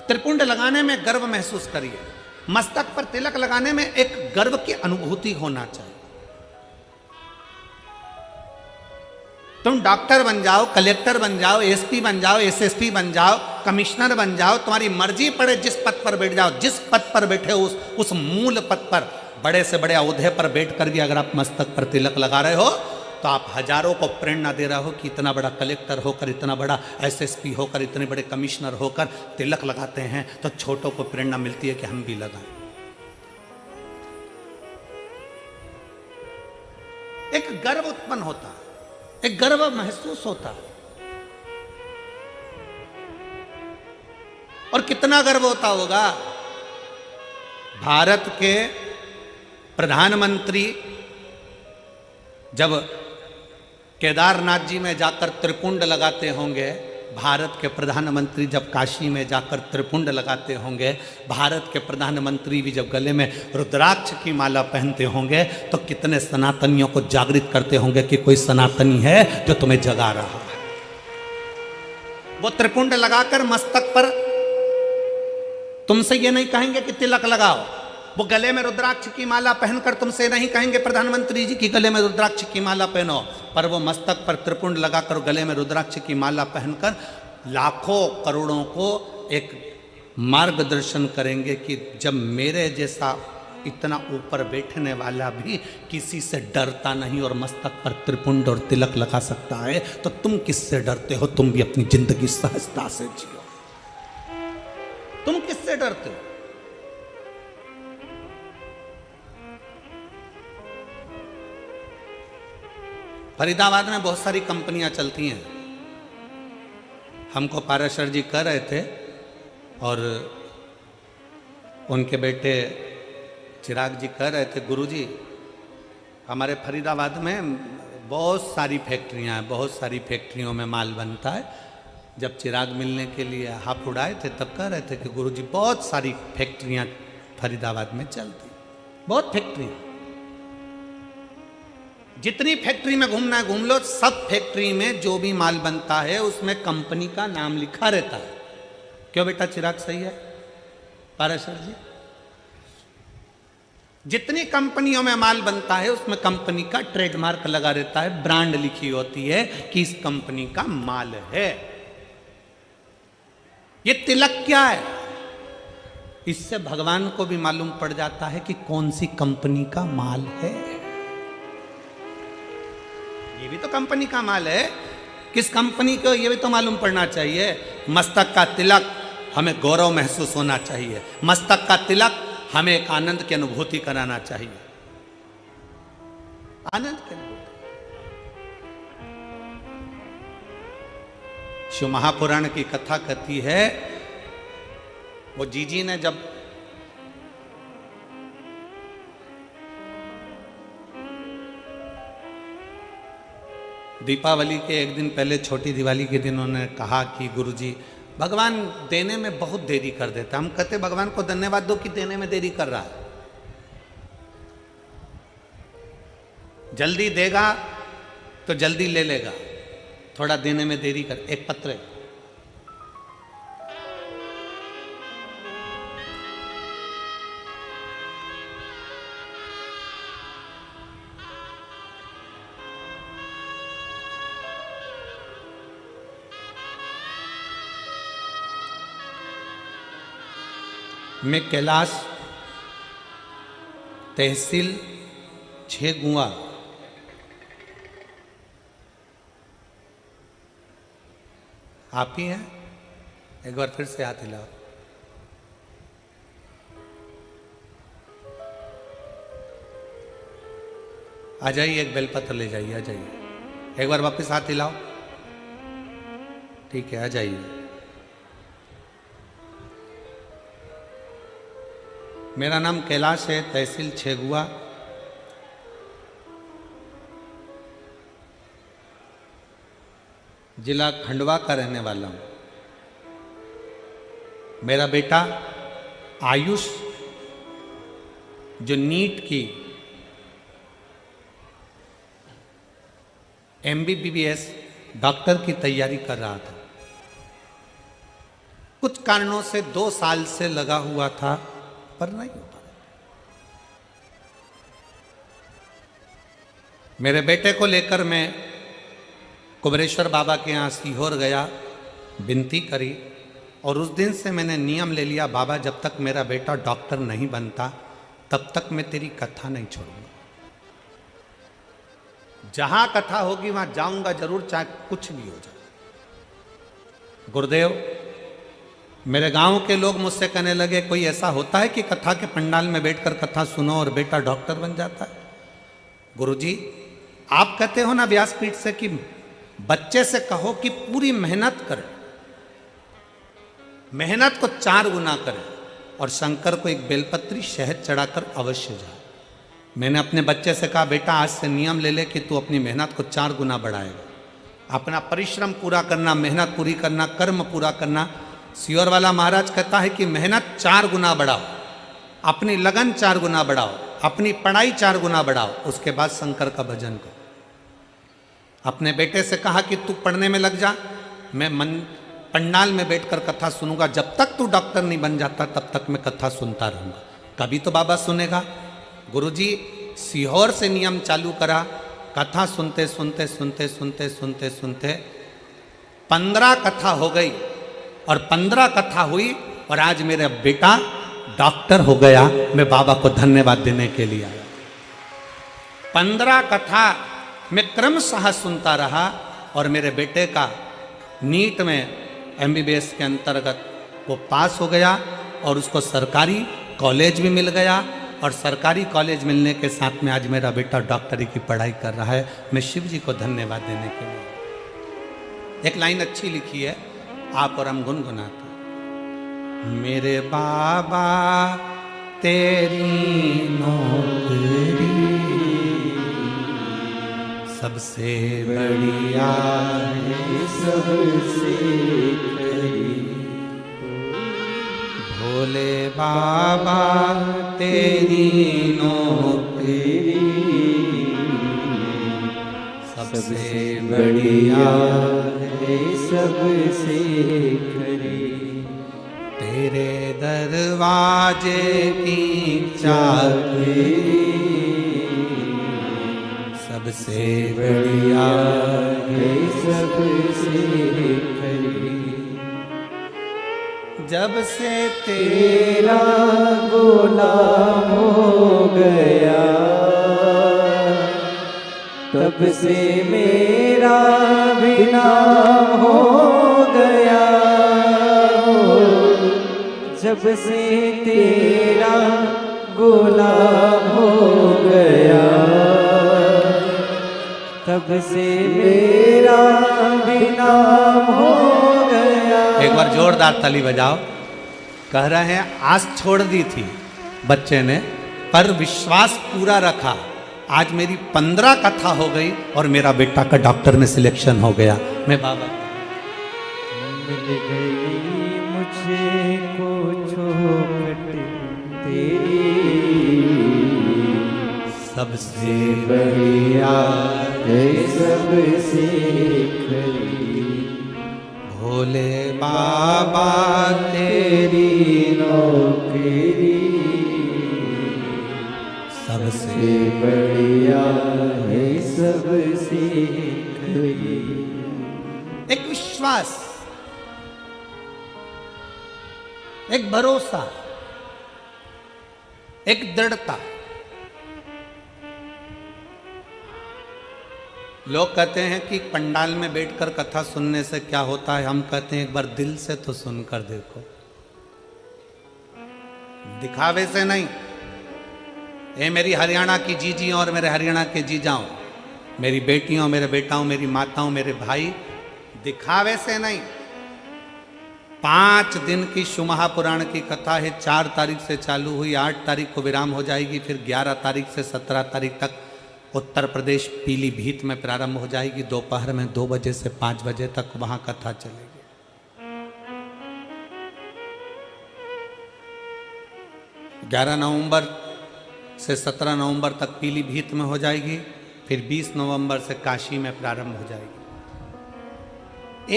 त्रिपुंड लगाने में गर्व महसूस करिए, मस्तक पर तिलक लगाने में एक गर्व की अनुभूति होना चाहिए। तुम डॉक्टर बन जाओ, कलेक्टर बन जाओ, एसपी बन जाओ, एसएसपी बन जाओ, कमिश्नर बन जाओ, तुम्हारी मर्जी पड़े जिस पद पर बैठ जाओ, जिस पद पर बैठे हो उस मूल पद पर, बड़े से बड़े औहदे पर बैठ कर भी अगर आप मस्तक पर तिलक लगा रहे हो तो आप हजारों को प्रेरणा दे रहे हो कि इतना बड़ा कलेक्टर होकर, इतना बड़ा एसएसपी होकर, इतने बड़े कमिश्नर होकर तिलक लगाते हैं तो छोटों को प्रेरणा मिलती है कि हम भी लगाएं। एक गर्व उत्पन्न होता है, एक गर्व महसूस होता है। और कितना गर्व होता होगा, भारत के प्रधानमंत्री जब केदारनाथ जी में जाकर त्रिपुंड लगाते होंगे भारत के प्रधानमंत्री जब काशी में जाकर त्रिपुंड लगाते होंगे, भारत के प्रधानमंत्री भी जब गले में रुद्राक्ष की माला पहनते होंगे, तो कितने सनातनियों को जागृत करते होंगे कि कोई सनातनी है जो तुम्हें जगा रहा है। वो त्रिपुंड लगाकर मस्तक पर तुमसे ये नहीं कहेंगे कि तिलक लगाओ, वो गले में रुद्राक्ष की माला पहनकर तुमसे नहीं कहेंगे प्रधानमंत्री जी की गले में रुद्राक्ष की माला पहनो, पर वो मस्तक पर त्रिपुंड लगाकर गले में रुद्राक्ष की माला पहनकर लाखों करोड़ों को एक मार्गदर्शन करेंगे कि जब मेरे जैसा इतना ऊपर बैठने वाला भी किसी से डरता नहीं और मस्तक पर त्रिपुंड और तिलक लगा सकता है, तो तुम किससे डरते हो? तुम भी अपनी जिंदगी सहजता से जियो। तुम किससे डरते हो? फरीदाबाद में बहुत सारी कंपनियां चलती हैं। हमको पाराशर जी कह रहे थे और उनके बेटे चिराग जी कह रहे थे, गुरुजी हमारे फरीदाबाद में बहुत सारी फैक्ट्रियां हैं, बहुत सारी फैक्ट्रियों में माल बनता है। जब चिराग मिलने के लिए हाथ उड़ाए थे तब कह रहे थे कि गुरुजी बहुत सारी फैक्ट्रियां फरीदाबाद में चलती, बहुत फैक्ट्रियां, जितनी फैक्ट्री में घूमना है घूम लो, सब फैक्ट्री में जो भी माल बनता है उसमें कंपनी का नाम लिखा रहता है। क्यों बेटा चिराग, सही है पाराशर जी? जितनी कंपनियों में माल बनता है उसमें कंपनी का ट्रेडमार्क लगा रहता है, ब्रांड लिखी होती है कि इस कंपनी का माल है। ये तिलक क्या है? इससे भगवान को भी मालूम पड़ जाता है कि कौन सी कंपनी का माल है। ये भी तो कंपनी का माल है, किस कंपनी को ये भी तो मालूम पड़ना चाहिए। मस्तक का तिलक हमें गौरव महसूस होना चाहिए, मस्तक का तिलक हमें एक आनंद की अनुभूति कराना चाहिए, आनंद की अनुभूति। शिव महापुराण की कथा कहती है, वो जीजी ने जब दीपावली के एक दिन पहले, छोटी दिवाली के दिन उन्होंने कहा कि गुरुजी भगवान देने में बहुत देरी कर देता। हम कहते भगवान को धन्यवाद दो कि देने में देरी कर रहा है, जल्दी देगा तो जल्दी ले लेगा, थोड़ा देने में देरी कर। एक पत्र है, मैं कैलाश तहसील छेगुआ आप ही हैं? एक बार फिर से हाथ हिलाओ। आ जाइए, एक बेलपत्र ले जाइए, आ जाइए। एक बार वापस हाथ हिलाओ। ठीक है, आ जाइए। मेरा नाम कैलाश है, तहसील छेगुआ, जिला खंडवा का रहने वाला हूं। मेरा बेटा आयुष जो नीट की MBBS डॉक्टर की तैयारी कर रहा था, कुछ कारणों से 2 साल से लगा हुआ था पर नहीं हो पाया। मेरे बेटे को लेकर मैं कुबरेश्वर बाबा के यहाँ सीहोर गया, विनती करी और उस दिन से मैंने नियम ले लिया, बाबा जब तक मेरा बेटा डॉक्टर नहीं बनता तब तक मैं तेरी कथा नहीं छोड़ूंगा। जहां कथा होगी वहां जाऊंगा जरूर, चाहे कुछ भी हो जाए। गुरुदेव, मेरे गांव के लोग मुझसे कहने लगे, कोई ऐसा होता है कि कथा के पंडाल में बैठकर कथा सुनो और बेटा डॉक्टर बन जाता है? गुरुजी, आप कहते हो ना व्यासपीठ से कि बच्चे से कहो कि पूरी मेहनत करे, मेहनत को 4 गुना करे और शंकर को एक बेलपत्री शहद चढ़ाकर अवश्य जाए। मैंने अपने बच्चे से कहा, बेटा आज से नियम ले ले कि तू अपनी मेहनत को 4 गुना बढ़ाएगा। अपना परिश्रम पूरा करना, मेहनत पूरी करना, कर्म पूरा करना। सियोर वाला महाराज कहता है कि मेहनत 4 गुना बढ़ाओ, अपनी लगन 4 गुना बढ़ाओ, अपनी पढ़ाई 4 गुना बढ़ाओ, उसके बाद शंकर का भजन करो। अपने बेटे से कहा कि तू पढ़ने में लग जा, मैं पंडाल में बैठकर कथा सुनूंगा, जब तक तू डॉक्टर नहीं बन जाता तब तक मैं कथा सुनता रहूंगा। कभी तो बाबा सुनेगा। गुरुजी सीहोर से नियम चालू करा, कथा सुनते सुनते सुनते सुनते सुनते सुनते 15 कथा हो गई, और 15 कथा हुई और आज मेरा बेटा डॉक्टर हो गया। मैं बाबा को धन्यवाद देने के लिए आया। 15 कथा मैं क्रमशः सुनता रहा और मेरे बेटे का नीट में MBBS के अंतर्गत वो पास हो गया और उसको सरकारी कॉलेज भी मिल गया, और सरकारी कॉलेज मिलने के साथ में आज मेरा बेटा डॉक्टरी की पढ़ाई कर रहा है। मैं शिव जी को धन्यवाद देने के लिए। एक लाइन अच्छी लिखी है, आप और हम गुनगुनाते। मेरे बाबा तेरी नौकरी सबसे बढ़िया है, सबसे खरी। भोले बाबा तेरी नौकरी सबसे बढ़िया है, सबसे खरी। तेरे दरवाजे की चाबी सबसे बढ़िया है, सबसे खरी। जब से तेरा गुलाम हो गया, तब से मेरा भी नाम हो गया। जब से तेरा गुलाम हो गया, तब से मेरा भी नाम हो गया। एक बार जोरदार ताली बजाओ। कह रहे हैं आस छोड़ दी थी बच्चे ने, पर विश्वास पूरा रखा। आज मेरी 15 कथा हो गई और मेरा बेटा का डॉक्टर में सिलेक्शन हो गया। मैं बाबा मिल गई मुझे को चौखट तेरी, सबसे बढ़िया है, सबसे खरी। भोले बाबा तेरी नौकरी सबसे बढ़िया है, सबसे खरी। एक विश्वास, एक भरोसा, एक दृढ़ता। लोग कहते हैं कि पंडाल में बैठकर कथा सुनने से क्या होता है। हम कहते हैं एक बार दिल से तो सुनकर देखो, दिखावे से नहीं। ये मेरी हरियाणा की जीजी और मेरे हरियाणा के जीजाओं, मेरी बेटियों, मेरे बेटाओं, मेरी माताओं, मेरे भाई, दिखावे से नहीं। 5 दिन की शिव महापुराण की कथा है। 4 तारीख से चालू हुई, 8 तारीख को विराम हो जाएगी, फिर 11 तारीख से 17 तारीख तक उत्तर प्रदेश पीलीभीत में प्रारंभ हो जाएगी। दोपहर में 2 बजे से 5 बजे तक वहां कथा चलेगी। 11 नवंबर से 17 नवंबर तक पीलीभीत में हो जाएगी, फिर 20 नवंबर से काशी में प्रारंभ हो जाएगी।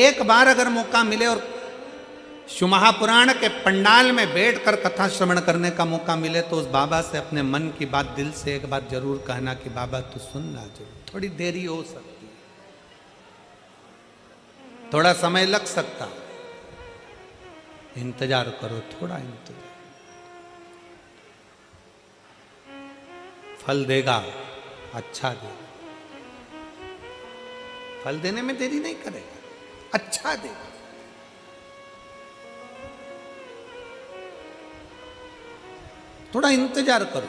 एक बार अगर मौका मिले और शिव महापुराण के पंडाल में बैठकर कथा श्रवण करने का मौका मिले, तो उस बाबा से अपने मन की बात दिल से एक बार जरूर कहना कि बाबा तू सुनना जरूर। थोड़ी देरी हो सकती है, थोड़ा समय लग सकता, इंतजार करो, थोड़ा इंतजार, फल देगा, अच्छा देगा। फल देने में देरी नहीं करेगा, अच्छा देगा। थोड़ा इंतजार करो।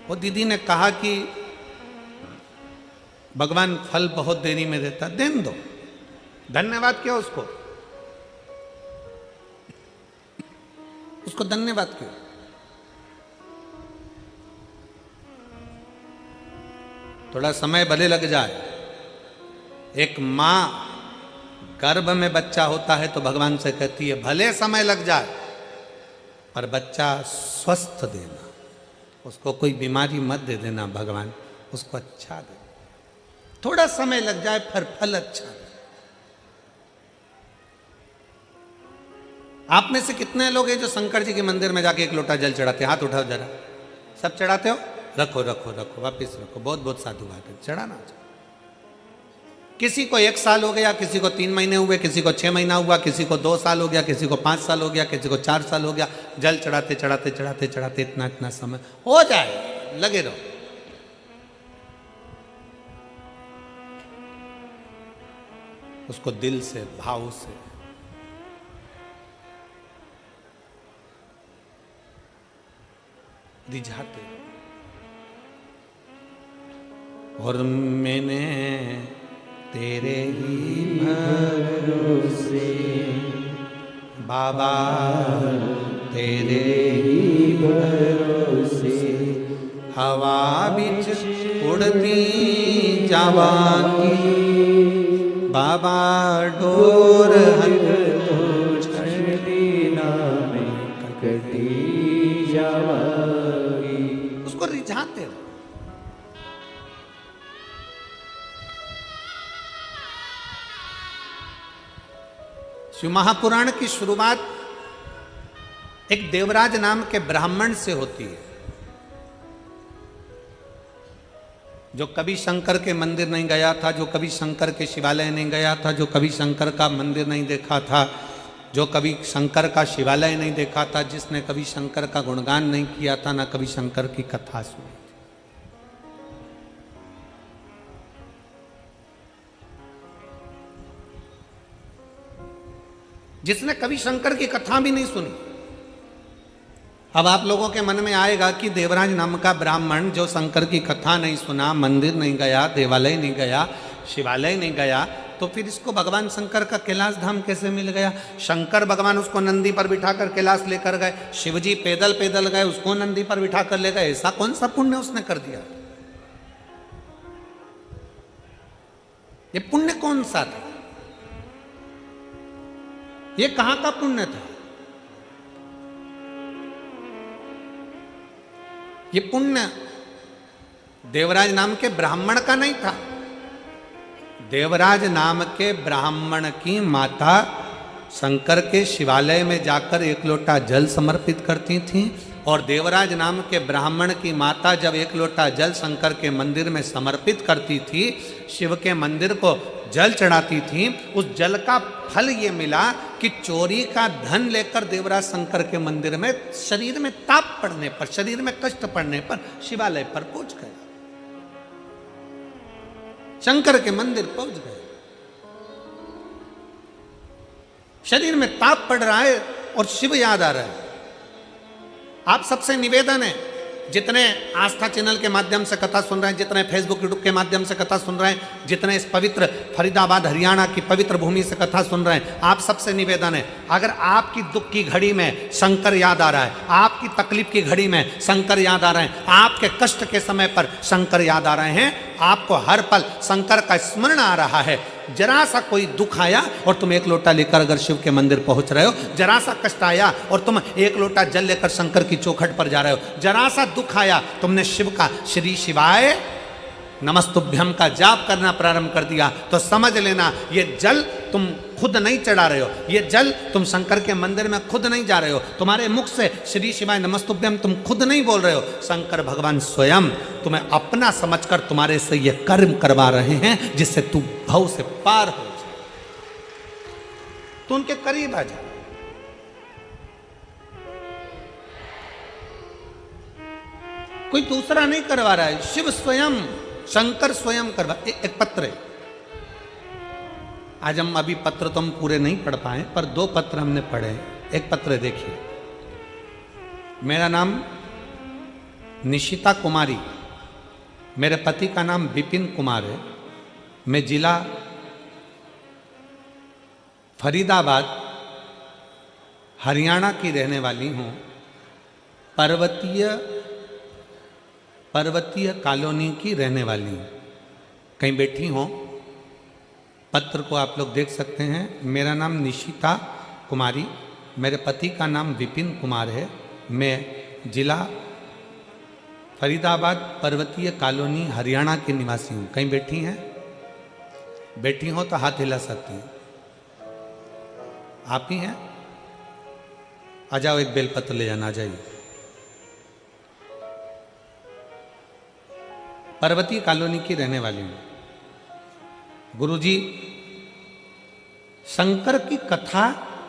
वो दीदी ने कहा कि भगवान फल बहुत देरी में देता, देन दो, धन्यवाद क्यों उसको, उसको धन्यवाद क्यों। थोड़ा समय भले लग जाए। एक माँ गर्भ में बच्चा होता है तो भगवान से कहती है भले समय लग जाए पर बच्चा स्वस्थ देना, उसको कोई बीमारी मत दे देना भगवान, उसको अच्छा दे। थोड़ा समय लग जाए फिर फल अच्छा दे। आप में से कितने लोग हैं जो शंकर जी के मंदिर में जाके एक लोटा जल चढ़ाते हैं? हाथ उठाओ जरा। सब चढ़ाते हो? रखो रखो रखो, वापिस रखो। बहुत बहुत साधुवाद है, चढ़ाना चाहिए। किसी को 1 साल हो गया, किसी को 3 महीने हुए, किसी को 6 महीना हुआ, किसी को 2 साल हो गया, किसी को 5 साल हो गया, किसी को 4 साल हो गया। जल चढ़ाते चढ़ाते चढ़ाते चढ़ाते इतना इतना समय हो जाए, लगे रहो। उसको दिल से, भाव से रिझाते। और मैंने तेरे ही भरोसे बाबा, तेरे ही भरोसे हवा बिच उड़ती जावांगी बाबा, डोर कटी जावांगी। उसको रिझाते रहो। शिव महापुराण की शुरुआत एक देवराज नाम के ब्राह्मण से होती है, जो कभी शंकर के मंदिर नहीं गया था, जो कभी शंकर के शिवालय नहीं गया था, जो कभी शंकर का मंदिर नहीं देखा था, जो कभी शंकर का शिवालय नहीं देखा था, जिसने कभी शंकर का गुणगान नहीं किया था, ना कभी शंकर की कथा सुनी। जिसने कभी शंकर की कथा भी नहीं सुनी। अब आप लोगों के मन में आएगा कि देवराज नाम का ब्राह्मण जो शंकर की कथा नहीं सुना, मंदिर नहीं गया, देवालय नहीं गया, शिवालय नहीं गया, तो फिर इसको भगवान शंकर का कैलाश धाम कैसे मिल गया? शंकर भगवान उसको नंदी पर बिठाकर कैलाश लेकर गए, शिवजी पैदल पैदल गए, उसको नंदी पर बिठाकर ले गए। ऐसा कौन सा पुण्य उसने कर दिया? ये पुण्य कौन सा था? ये कहां का पुण्य था? ये पुण्य देवराज नाम के ब्राह्मण का नहीं था। देवराज नाम के ब्राह्मण की माता शंकर के शिवालय में जाकर 1 लोटा जल समर्पित करती थी, और देवराज नाम के ब्राह्मण की माता जब 1 लोटा जल शंकर के मंदिर में समर्पित करती थी, शिव के मंदिर को जल चढ़ाती थी, उस जल का फल ये मिला कि चोरी का धन लेकर देवराज शंकर के मंदिर में शरीर में ताप पड़ने पर, शरीर में कष्ट पड़ने पर शिवालय पर पहुंच गए, शंकर के मंदिर पहुंच गए। शरीर में ताप पड़ रहा है और शिव याद आ रहा है। आप सबसे निवेदन है, जितने आस्था चैनल के माध्यम से कथा सुन रहे हैं, जितने फेसबुक यूट्यूब के माध्यम से कथा सुन रहे हैं, जितने इस पवित्र फरीदाबाद हरियाणा की पवित्र भूमि से कथा सुन रहे हैं, आप सबसे निवेदन है, अगर आपकी दुख की घड़ी में शंकर याद आ रहा है, आपकी तकलीफ की घड़ी में शंकर याद आ रहे हैं, आपके कष्ट के समय पर शंकर याद आ रहे हैं, आपको हर पल शंकर का स्मरण आ रहा है, जरा सा कोई दुख आया और तुम 1 लोटा लेकर अगर शिव के मंदिर पहुंच रहे हो, जरा सा कष्ट आया और तुम 1 लोटा जल लेकर शंकर की चौखट पर जा रहे हो, जरा सा दुख आया, तुमने शिव का श्री शिवाय नमस्तुभ्यम का जाप करना प्रारंभ कर दिया, तो समझ लेना ये जल तुम खुद नहीं चढ़ा रहे हो, ये जल तुम शंकर के मंदिर में खुद नहीं जा रहे हो, तुम्हारे मुख से श्री शिवाय नमस्तुभ्यम तुम खुद नहीं बोल रहे हो, शंकर भगवान स्वयं तुम्हें अपना समझकर तुम्हारे से ये कर्म करवा रहे हैं, जिससे तू भव से पार हो जाए, तो उनके करीब आ जा। कोई दूसरा नहीं करवा रहा है, शिव स्वयं, शंकर स्वयं करवा। एक पत्र है, आज हम अभी पत्र तो हम पूरे नहीं पढ़ पाए, पर 2 पत्र हमने पढ़े। एक पत्र देखिए, मेरा नाम निशिता कुमारी, मेरे पति का नाम विपिन कुमार है, मैं जिला फरीदाबाद हरियाणा की रहने वाली हूँ, पर्वतीय कॉलोनी की रहने वाली हूँ। कहीं बैठी हों, पत्र को आप लोग देख सकते हैं। मेरा नाम निशिता कुमारी, मेरे पति का नाम विपिन कुमार है। मैं जिला फरीदाबाद पर्वतीय कॉलोनी हरियाणा की निवासी हूँ। कहीं बैठी हैं? बैठी हो तो हाथ हिला सकती हैं। आप ही हैं? आ जाओ, एक बेलपत्र ले जाना, आ जाइए। पर्वतीय कॉलोनी की रहने वाली हूँ। गुरुजी, शंकर की कथा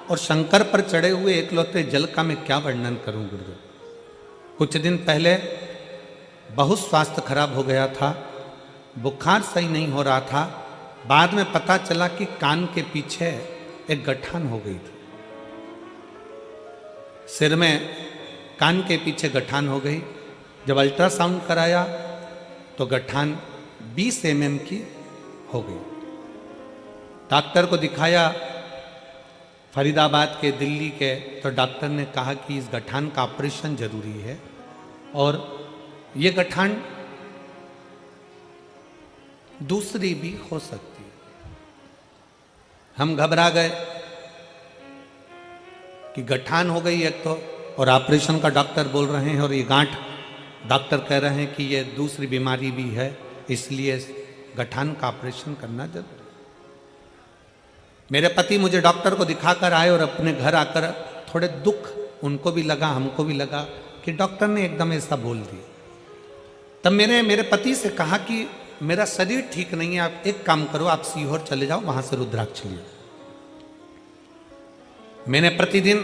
और शंकर पर चढ़े हुए एकलौते जल का मैं क्या वर्णन करूं गुरुदेव। कुछ दिन पहले बहुत स्वास्थ्य खराब हो गया था, बुखार सही नहीं हो रहा था। बाद में पता चला कि कान के पीछे एक गठान हो गई थी। सिर में कान के पीछे गठान हो गई। जब अल्ट्रासाउंड कराया तो गठान 20 mm की हो गई। डॉक्टर को दिखाया फरीदाबाद के, दिल्ली के, तो डॉक्टर ने कहा कि इस गठान का ऑपरेशन जरूरी है और ये गठान दूसरी भी हो सकती है। हम घबरा गए कि गठान हो गई एक तो, और ऑपरेशन का डॉक्टर बोल रहे हैं, और ये गांठ डॉक्टर कह रहे हैं कि ये दूसरी बीमारी भी है, इसलिए गठान का ऑपरेशन करना जरूरी। मेरे पति मुझे डॉक्टर को दिखाकर आए और अपने घर आकर थोड़े दुख उनको भी लगा, हमको भी लगा कि डॉक्टर ने एकदम ऐसा बोल दिया। तब मैंने मेरे पति से कहा कि मेरा शरीर ठीक नहीं है, आप एक काम करो, आप सीहोर चले जाओ, वहां से रुद्राक्ष लियो। मैंने प्रतिदिन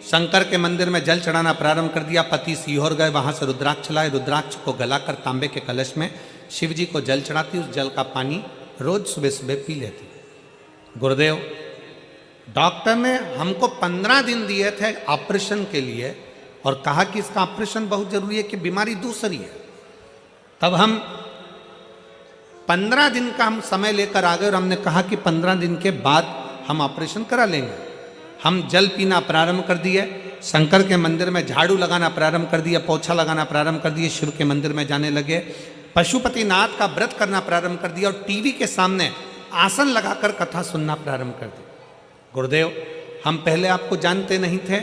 शंकर के मंदिर में जल चढ़ाना प्रारंभ कर दिया। पति सीहोर गए, वहां से रुद्राक्ष लाए। रुद्राक्ष को गलाकर तांबे के कलश में शिव जी को जल चढ़ाती, उस जल का पानी रोज सुबह सुबह पी लेती। गुरुदेव, डॉक्टर ने हमको 15 दिन दिए थे ऑपरेशन के लिए और कहा कि इसका ऑपरेशन बहुत जरूरी है कि बीमारी दूसरी है। तब हम 15 दिन का हम समय लेकर आ गए और हमने कहा कि 15 दिन के बाद हम ऑपरेशन करा लेंगे। हम जल पीना प्रारंभ कर दिए, शंकर के मंदिर में झाड़ू लगाना प्रारंभ कर दिया, पोछा लगाना प्रारंभ कर दिए, शिव के मंदिर में जाने लगे, पशुपतिनाथ का व्रत करना प्रारंभ कर दिया और टीवी के सामने आसन लगाकर कथा सुनना प्रारंभ कर दी। गुरुदेव, हम पहले आपको जानते नहीं थे,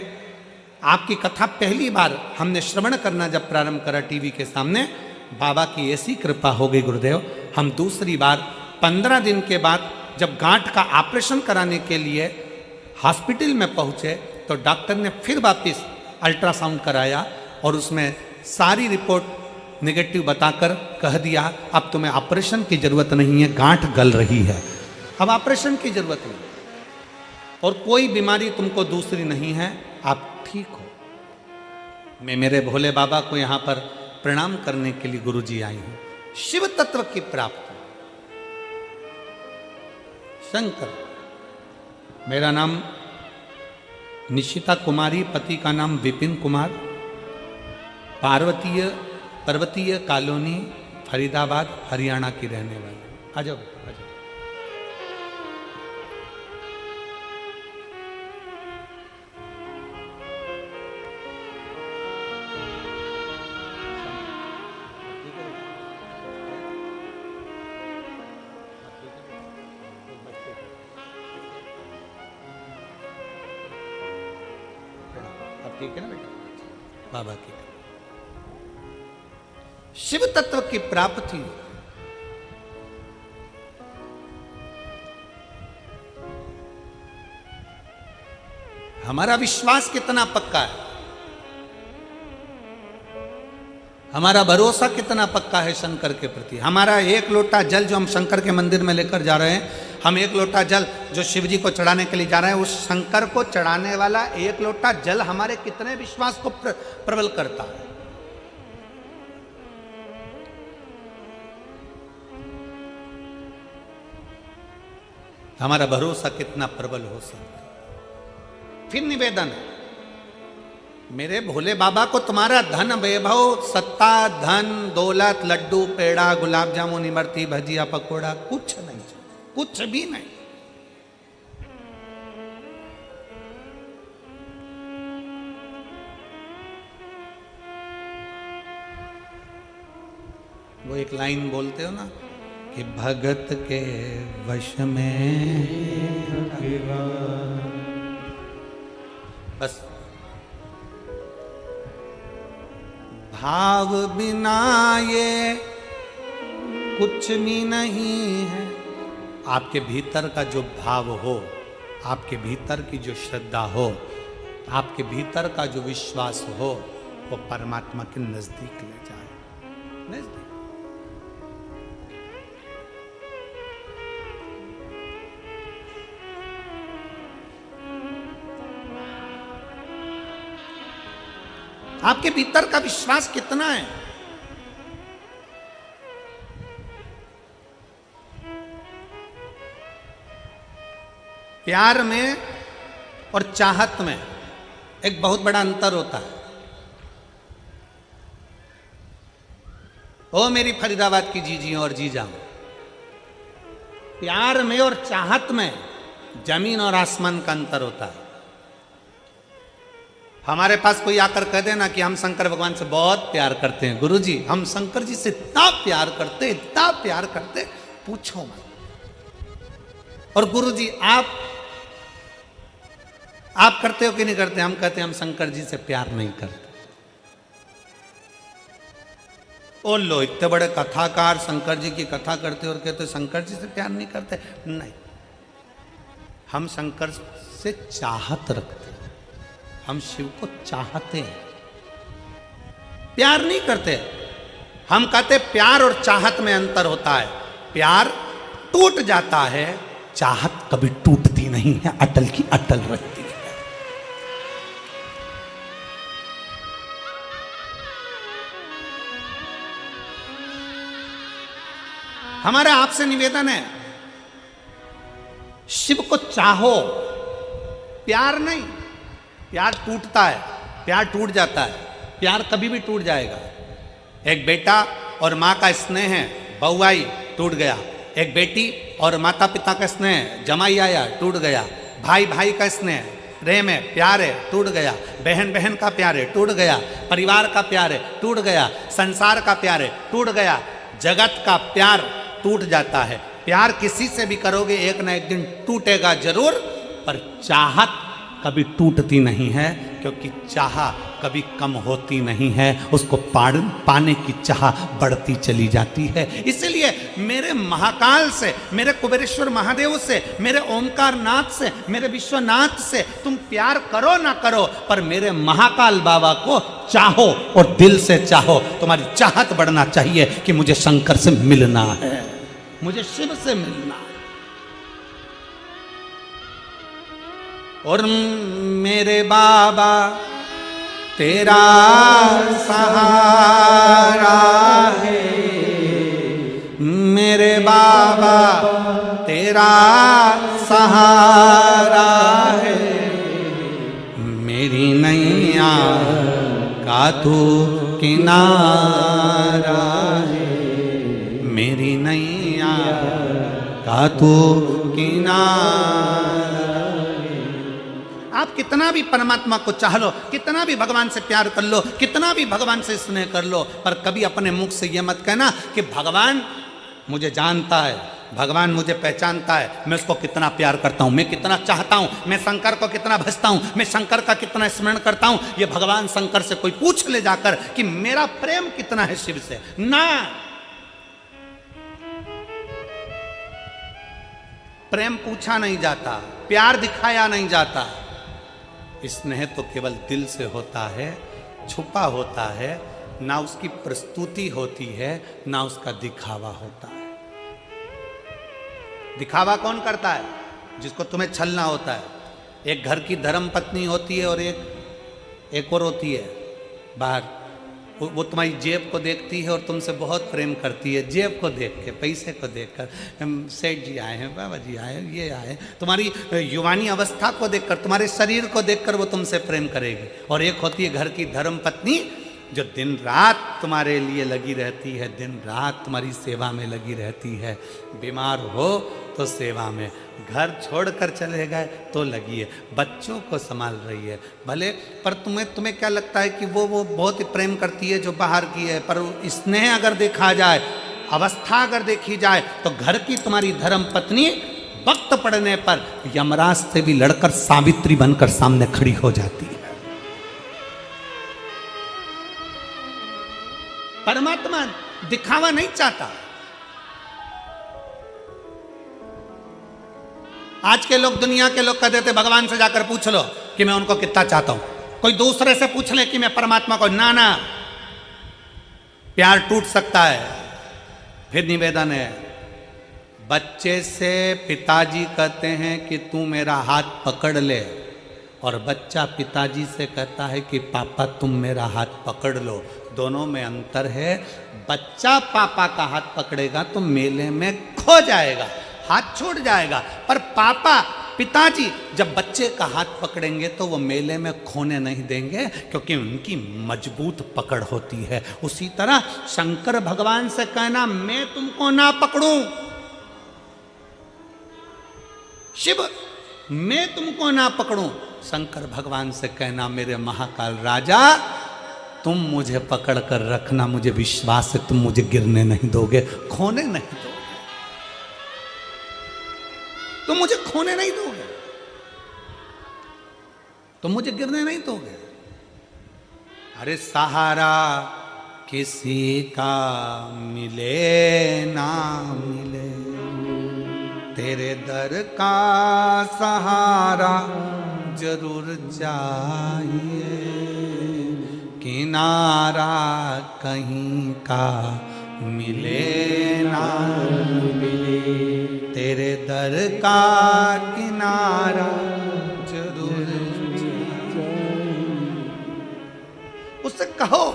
आपकी कथा पहली बार हमने श्रवण करना जब प्रारंभ करा टीवी के सामने, बाबा की ऐसी कृपा हो गई गुरुदेव। हम दूसरी बार 15 दिन के बाद जब गांठ का ऑपरेशन कराने के लिए हॉस्पिटल में पहुंचे तो डॉक्टर ने फिर वापस अल्ट्रासाउंड कराया और उसमें सारी रिपोर्ट नेगेटिव बताकर कह दिया अब तुम्हें ऑपरेशन की जरूरत नहीं है, गांठ गल रही है, अब ऑपरेशन की जरूरत नहीं और कोई बीमारी तुमको दूसरी नहीं है, आप ठीक हो। मैं मेरे भोले बाबा को यहां पर प्रणाम करने के लिए गुरुजी आई हूं। शिव तत्व की प्राप्ति। शंकर, मेरा नाम निशिता कुमारी, पति का नाम विपिन कुमार, पर्वतीय कॉलोनी फरीदाबाद हरियाणा की रहने वाली। आ जाओ, आ जाओ। ठीक है ना बेटा? बाबा की शिव तत्व की प्राप्ति। हमारा विश्वास कितना पक्का है, हमारा भरोसा कितना पक्का है शंकर के प्रति। हमारा एक लोटा जल जो हम शंकर के मंदिर में लेकर जा रहे हैं, हम एक लोटा जल जो शिव जी को चढ़ाने के लिए जा रहे हैं, उस शंकर को चढ़ाने वाला एक लोटा जल हमारे कितने विश्वास को प्रबल करता है। हमारा भरोसा कितना प्रबल हो सकता है। फिर निवेदन है, मेरे भोले बाबा को तुम्हारा धन वैभव, सत्ता, धन, दौलत, लड्डू, पेड़ा, गुलाब जामुन, इमरती, भजिया, पकोड़ा कुछ नहीं, कुछ भी नहीं। वो एक लाइन बोलते हो ना, कि भगत के वश में भगवान। बस भाव बिना ये कुछ भी नहीं है। आपके भीतर का जो भाव हो, आपके भीतर की जो श्रद्धा हो, आपके भीतर का जो विश्वास हो, वो परमात्मा के नजदीक ले जाए। नजदीक आपके भीतर का विश्वास कितना है? प्यार में और चाहत में एक बहुत बड़ा अंतर होता है। ओ मेरी फरीदाबाद की जीजी और जीजा, प्यार में और चाहत में जमीन और आसमान का अंतर होता है। हमारे पास कोई आकर कह देना कि हम शंकर भगवान से बहुत प्यार करते हैं, गुरुजी हम शंकर जी से इतना प्यार करते, इतना प्यार करते, पूछो मत। और गुरुजी आप करते हो कि नहीं करते? हम कहते हैं हम शंकर जी से प्यार नहीं करते। ओ लो, इतने बड़े कथाकार शंकर जी की कथा करते और कहते शंकर जी से प्यार नहीं करते। नहीं, हम शंकर से चाहत रखते, हम शिव को चाहते हैं, प्यार नहीं करते। हम कहते प्यार और चाहत में अंतर होता है। प्यार टूट जाता है, चाहत कभी टूटती नहीं है, अटल की अटल रहती है। हमारा आपसे निवेदन है, शिव को चाहो, प्यार नहीं। प्यार टूटता है, प्यार टूट जाता है, प्यार कभी भी टूट जाएगा। एक बेटा और माँ का स्नेह है, बहू आई टूट गया। एक बेटी और माता पिता का स्नेह, जमाई आया टूट गया। भाई भाई का स्नेह, प्रेम है, प्यार है, टूट गया। बहन बहन का प्यार है, टूट गया। परिवार का प्यार है, टूट गया। संसार का प्यार है, टूट गया। जगत का प्यार टूट जाता है। प्यार किसी से भी करोगे एक ना एक दिन टूटेगा जरूर, पर चाहत कभी टूटती नहीं है, क्योंकि चाह कभी कम होती नहीं है, उसको पाने की चाह बढ़ती चली जाती है। इसलिए मेरे महाकाल से, मेरे कुबेरेश्वर महादेव से, मेरे ओमकार नाथ से, मेरे विश्वनाथ से तुम प्यार करो ना करो, पर मेरे महाकाल बाबा को चाहो और दिल से चाहो। तुम्हारी चाहत बढ़ना चाहिए कि मुझे शंकर से मिलना है, मुझे शिव से मिलना है। और मेरे बाबा तेरा सहारा है, मेरे बाबा तेरा सहारा है। मेरी नैया का तू किनारा है, मेरी नैया का तू किनारा। आप कितना भी परमात्मा को चाह लो, कितना भी भगवान से प्यार कर लो, कितना भी भगवान से स्नेह कर लो, पर कभी अपने मुख से यह मत कहना कि भगवान मुझे जानता है, भगवान मुझे पहचानता है, मैं उसको कितना प्यार करता हूँ, मैं कितना चाहता हूँ, मैं शंकर को कितना भजता हूँ, मैं शंकर का कितना स्मरण करता हूँ। ये भगवान शंकर से कोई पूछ ले जाकर कि मेरा प्रेम कितना है शिव से, ना। प्रेम पूछा नहीं जाता, प्यार दिखाया नहीं जाता। स्नेह तो केवल दिल से होता है, छुपा होता है, ना उसकी प्रस्तुति होती है, ना उसका दिखावा होता है। दिखावा कौन करता है? जिसको तुम्हें छलना होता है। एक घर की धर्म पत्नी होती है और एक और होती है बाहर, वो तुम्हारी जेब को देखती है और तुमसे बहुत प्रेम करती है। जेब को देख के, पैसे को देखकर, सेठ जी आए हैं, बाबा जी आए हैं, ये आए। तुम्हारी युवानी अवस्था को देखकर, तुम्हारे शरीर को देखकर वो तुमसे प्रेम करेगी। और एक होती है घर की धर्म पत्नी, जो दिन रात तुम्हारे लिए लगी रहती है, दिन रात तुम्हारी सेवा में लगी रहती है। बीमार हो तो सेवा में, घर छोड़कर चले गए तो लगी है, बच्चों को संभाल रही है भले। पर तुम्हें क्या लगता है कि वो बहुत ही प्रेम करती है जो बाहर की है, पर स्नेह अगर देखा जाए अवस्था अगर देखी जाए तो घर की तुम्हारी धर्म पत्नी वक्त पड़ने पर यमराज से भी लड़कर सावित्री बनकर सामने खड़ी हो जाती है। परमात्मा दिखावा नहीं चाहता। आज के लोग, दुनिया के लोग कह देते भगवान से जाकर पूछ लो कि मैं उनको कितना चाहता हूं। कोई दूसरे से पूछ ले कि मैं परमात्मा को, ना ना, प्यार टूट सकता है। फिर निवेदन है, बच्चे से पिताजी कहते हैं कि तू मेरा हाथ पकड़ ले, और बच्चा पिताजी से कहता है कि पापा तुम मेरा हाथ पकड़ लो। दोनों में अंतर है। बच्चा पापा का हाथ पकड़ेगा तो मेले में खो जाएगा, हाथ छूट जाएगा, पर पापा पिताजी जब बच्चे का हाथ पकड़ेंगे तो वो मेले में खोने नहीं देंगे, क्योंकि उनकी मजबूत पकड़ होती है। उसी तरह शंकर भगवान से कहना मैं तुमको ना पकड़ूं, शिव मैं तुमको ना पकड़ूं, शंकर भगवान से कहना मेरे महाकाल राजा तुम मुझे पकड़ कर रखना, मुझे विश्वास है तुम मुझे गिरने नहीं दोगे, खोने नहीं दोगे, तुम मुझे खोने नहीं दोगे, तुम मुझे गिरने नहीं दोगे। अरे सहारा किसी का मिले ना मिले, तेरे दर का सहारा जरूर चाहिए, किनारा कहीं का मिले ना मिले, तेरे दर का किनारा जरूर चाहिए। उससे कहो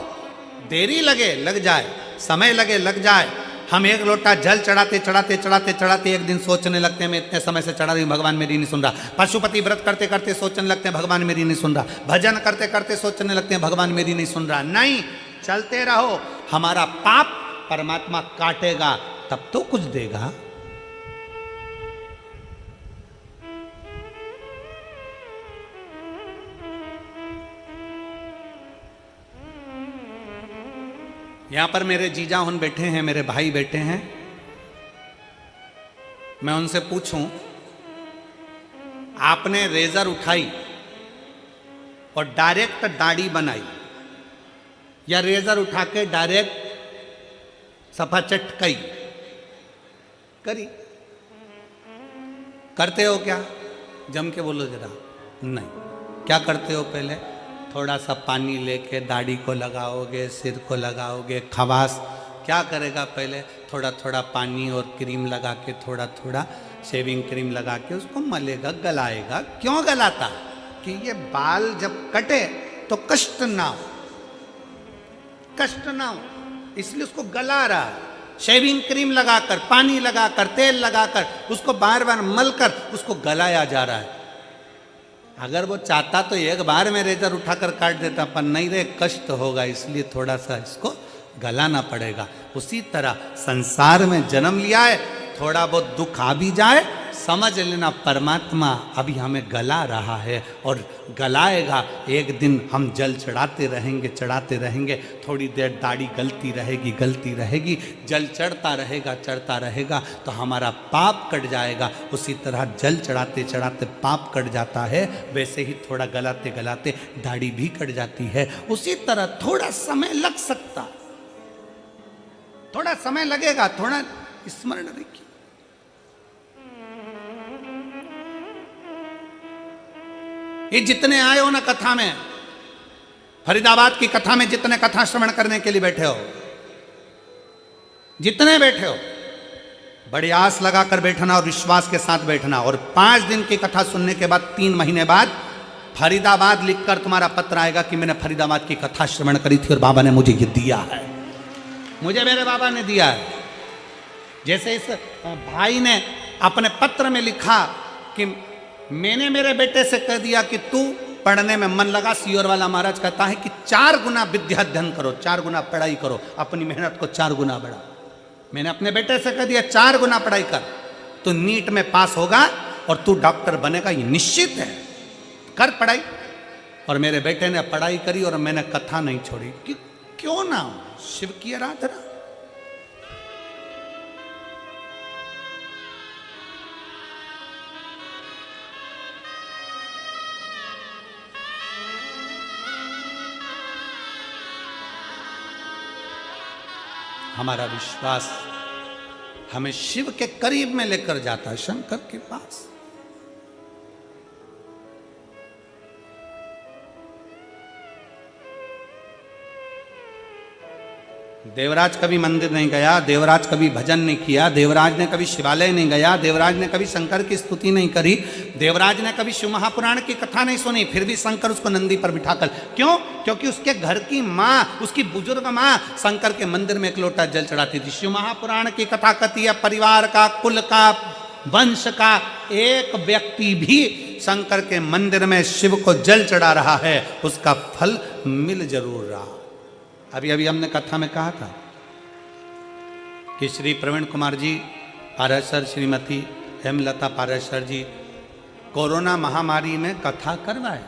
देरी लगे लग जाए, समय लगे लग जाए। हम एक लोटा जल चढ़ाते चढ़ाते चढ़ाते चढ़ाते एक दिन सोचने लगते हैं मैं इतने समय से चढ़ा रही हूँ, भगवान मेरी नहीं सुन रहा। पशुपति व्रत करते करते सोचने लगते हैं भगवान मेरी नहीं सुन रहा। भजन करते करते सोचने लगते हैं भगवान मेरी नहीं सुन रहा। नहीं, चलते रहो। हमारा पाप परमात्मा काटेगा तब तो कुछ देगा। यहां पर मेरे जीजा उन बैठे हैं, मेरे भाई बैठे हैं। मैं उनसे पूछूं, आपने रेजर उठाई और डायरेक्ट दाढ़ी बनाई, या रेजर उठा के डायरेक्ट सफा चटकई करी? करते हो क्या? जम के बोलो जरा। नहीं, क्या करते हो? पहले थोड़ा सा पानी लेके दाढ़ी को लगाओगे, सिर को लगाओगे। खवास क्या करेगा? पहले थोड़ा थोड़ा पानी और क्रीम लगा के, थोड़ा थोड़ा शेविंग क्रीम लगा के उसको मलेगा, गलाएगा। क्यों गलाता? कि ये बाल जब कटे तो कष्ट ना हो, कष्ट ना हो, इसलिए उसको गला रहा है। शेविंग क्रीम लगाकर, पानी लगाकर, तेल लगाकर उसको बार बार मलकर उसको गलाया जा रहा है। अगर वो चाहता तो एक बार में रेजर उठाकर काट देता, पर नहीं रे, कष्ट होगा, इसलिए थोड़ा सा इसको गलाना पड़ेगा। उसी तरह संसार में जन्म लिया है, थोड़ा बहुत दुख आ भी जाए, समझ लेना परमात्मा अभी हमें गला रहा है और गलाएगा। एक दिन हम जल चढ़ाते रहेंगे, चढ़ाते रहेंगे, थोड़ी देर दाढ़ी गलती रहेगी, गलती रहेगी, जल चढ़ता रहेगा, चढ़ता रहेगा, तो हमारा पाप कट जाएगा। उसी तरह जल चढ़ाते चढ़ाते पाप कट जाता है, वैसे ही थोड़ा गलाते गलाते दाढ़ी भी कट जाती है। उसी तरह थोड़ा समय लग सकता, थोड़ा समय लगेगा, थोड़ा स्मरण रखिए। ये जितने आए हो ना कथा में, फरीदाबाद की कथा में जितने कथा श्रवण करने के लिए बैठे हो, जितने बैठे हो, बड़ी आस लगाकर बैठना और विश्वास के साथ बैठना। और 5 दिन की कथा सुनने के बाद 3 महीने बाद फरीदाबाद लिखकर तुम्हारा पत्र आएगा कि मैंने फरीदाबाद की कथा श्रवण करी थी और बाबा ने मुझे ये दिया है, मुझे मेरे बाबा ने दिया है। जैसे इस भाई ने अपने पत्र में लिखा कि मैंने मेरे बेटे से कह दिया कि तू पढ़ने में मन लगा। सियोर वाला महाराज कहता है कि 4 गुना विद्या अध्ययन करो, 4 गुना पढ़ाई करो, अपनी मेहनत को 4 गुना बढ़ा। मैंने अपने बेटे से कह दिया 4 गुना पढ़ाई कर, तू नीट में पास होगा और तू डॉक्टर बनेगा, ये निश्चित है, कर पढ़ाई। और मेरे बेटे ने पढ़ाई करी और मैंने कथा नहीं छोड़ी। क्यों ना? शिव की आराधना। हमारा विश्वास हमें शिव के करीब में लेकर जाता है, शंकर के पास। देवराज कभी मंदिर नहीं गया, देवराज कभी भजन नहीं किया, देवराज ने कभी शिवालय नहीं गया, देवराज ने कभी शंकर की स्तुति नहीं करी, देवराज ने कभी शिव महापुराण की कथा नहीं सुनी, फिर भी शंकर उसको नंदी पर बिठाकर, क्यों? क्योंकि उसके घर की माँ, उसकी बुजुर्ग माँ शंकर के मंदिर में एक लोटा जल चढ़ाती थी। शिव महापुराण की कथा कहती है परिवार का, कुल का, वंश का एक व्यक्ति भी शंकर के मंदिर में शिव को जल चढ़ा रहा है, उसका फल मिल जरूर रहा। अभी अभी हमने कथा में कहा था कि श्री प्रवीण कुमार जी पाराशर, श्रीमती हेमलता पाराशर जी कोरोना महामारी में कथा करवाए,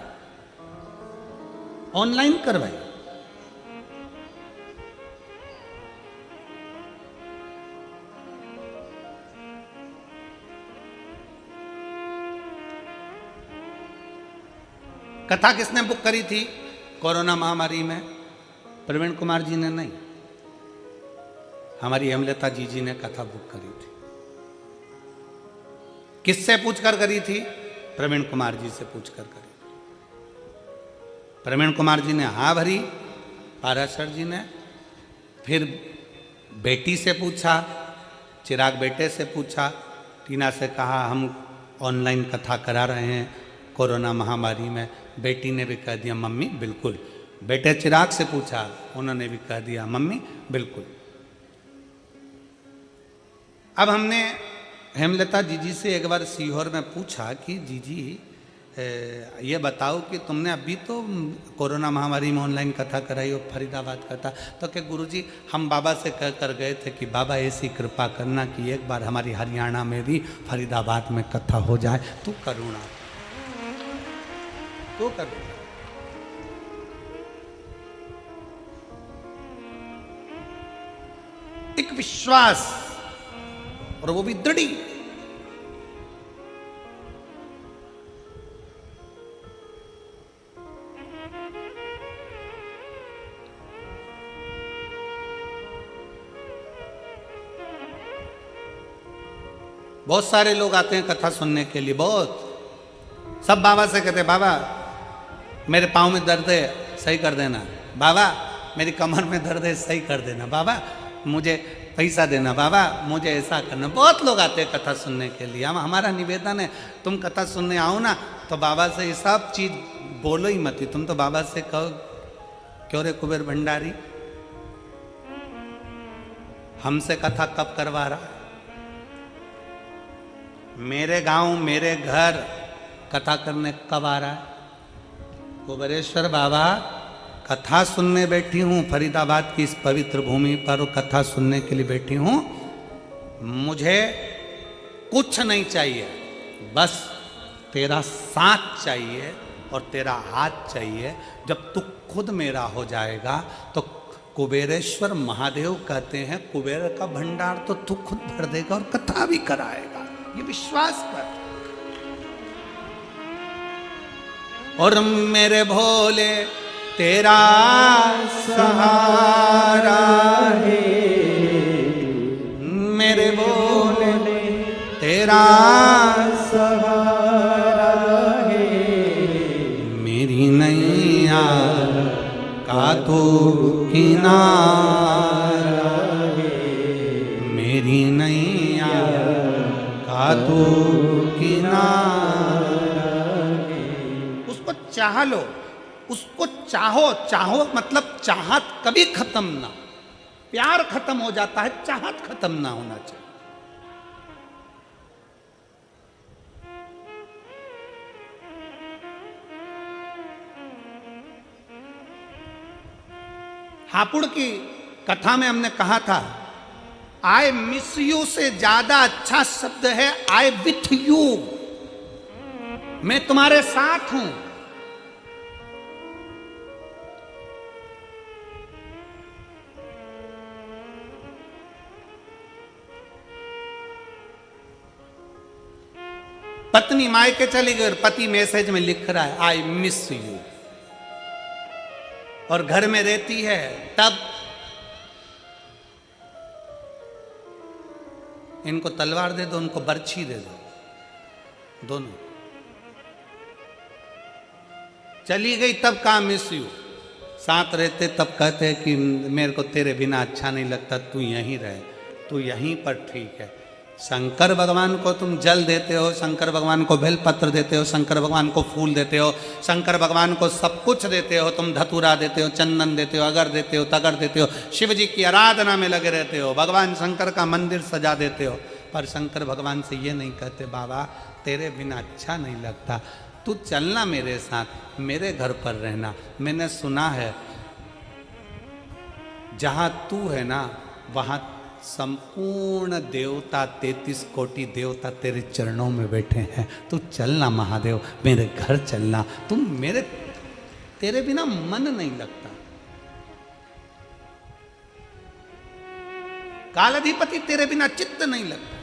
ऑनलाइन करवाए। कथा किसने बुक करी थी कोरोना महामारी में? प्रवीण कुमार जी ने नहीं, हमारी हेमलता जी ने कथा बुक करी थी। किससे पूछकर करी थी? प्रवीण कुमार जी से पूछकर करी थी। प्रवीण कुमार जी ने हाँ भरी, पाराशर जी ने फिर बेटी से पूछा, चिराग बेटे से पूछा, टीना से कहा हम ऑनलाइन कथा करा रहे हैं कोरोना महामारी में। बेटी ने भी कह दिया मम्मी बिल्कुल। बेटे चिराग से पूछा, उन्होंने भी कह दिया मम्मी बिल्कुल। अब हमने हेमलता जीजी से एक बार सीहोर में पूछा कि जीजी ये बताओ कि तुमने अभी तो कोरोना महामारी में ऑनलाइन कथा कराई और फरीदाबाद कथा, तो क्या गुरुजी हम बाबा से कह कर गए थे कि बाबा ऐसी कृपा करना कि एक बार हमारी हरियाणा में भी फरीदाबाद में कथा हो जाए, तू करुणा, तो करुणा। एक विश्वास, और वो भी दृढ़। बहुत सारे लोग आते हैं कथा सुनने के लिए, बहुत सब बाबा से कहते हैं बाबा मेरे पाँव में दर्द है सही कर देना, बाबा मेरी कमर में दर्द है सही कर देना, बाबा मुझे पैसा देना, बाबा मुझे ऐसा करना। बहुत लोग आते हैं कथा सुनने के लिए। हम हमारा निवेदन है तुम कथा सुनने आओ ना तो बाबा से ये सब चीज बोलो ही मत। तुम तो बाबा से कहो क्यों रे कुबेर भंडारी हमसे कथा कब करवा रहा? मेरे गांव मेरे घर कथा करने कब आ रहा है? कुबेरेश्वर बाबा कथा सुनने बैठी हूँ फरीदाबाद की इस पवित्र भूमि पर, कथा सुनने के लिए बैठी हूँ। मुझे कुछ नहीं चाहिए, बस तेरा साथ चाहिए और तेरा हाथ चाहिए। जब तू खुद मेरा हो जाएगा तो कुबेरेश्वर महादेव कहते हैं कुबेर का भंडार तो तू खुद भर देगा और कथा भी कराएगा, ये विश्वास कर। और मेरे भोले तेरा सहारा है, मेरे भोले तेरा सहारा है, मेरी नैया का तू किनारा है, मेरी नैया का तू किनारा है। उसको चाह लो, उसको चाहो। चाहो मतलब चाहत कभी खत्म ना, प्यार खत्म हो जाता है, चाहत खत्म ना होना चाहिए। हापुड़ की कथा में हमने कहा था आई मिस यू से ज्यादा अच्छा शब्द है आई विथ यू, मैं तुम्हारे साथ हूं। पत्नी मायके चली गई और पति मैसेज में लिख रहा है आई मिस यू, और घर में रहती है तब इनको तलवार दे दो, उनको बर्छी दे दो, दोनों। चली गई तब कहा मिस यू, साथ रहते तब कहते कि मेरे को तेरे बिना अच्छा नहीं लगता, तू यहीं रहे, तू यहीं पर ठीक है। शंकर भगवान को तुम जल देते हो, शंकर भगवान को बेलपत्र देते हो, शंकर भगवान को फूल देते हो, शंकर भगवान को सब कुछ देते हो, तुम धतूरा देते हो, चंदन देते हो, अगर देते हो, तगर देते हो, शिव जी की आराधना में लगे रहते हो, भगवान शंकर का मंदिर सजा देते हो, पर शंकर भगवान से ये नहीं कहते बाबा तेरे बिना अच्छा नहीं लगता, तू चलना मेरे साथ, मेरे घर पर रहना। मैंने सुना है जहाँ तू है ना वहाँ संपूर्ण देवता 33 कोटि देवता तेरे चरणों में बैठे हैं, तू चलना महादेव, मेरे घर चलना, तुम मेरे, तेरे बिना मन नहीं लगता। कालाधिपति तेरे बिना चित्त नहीं लगता।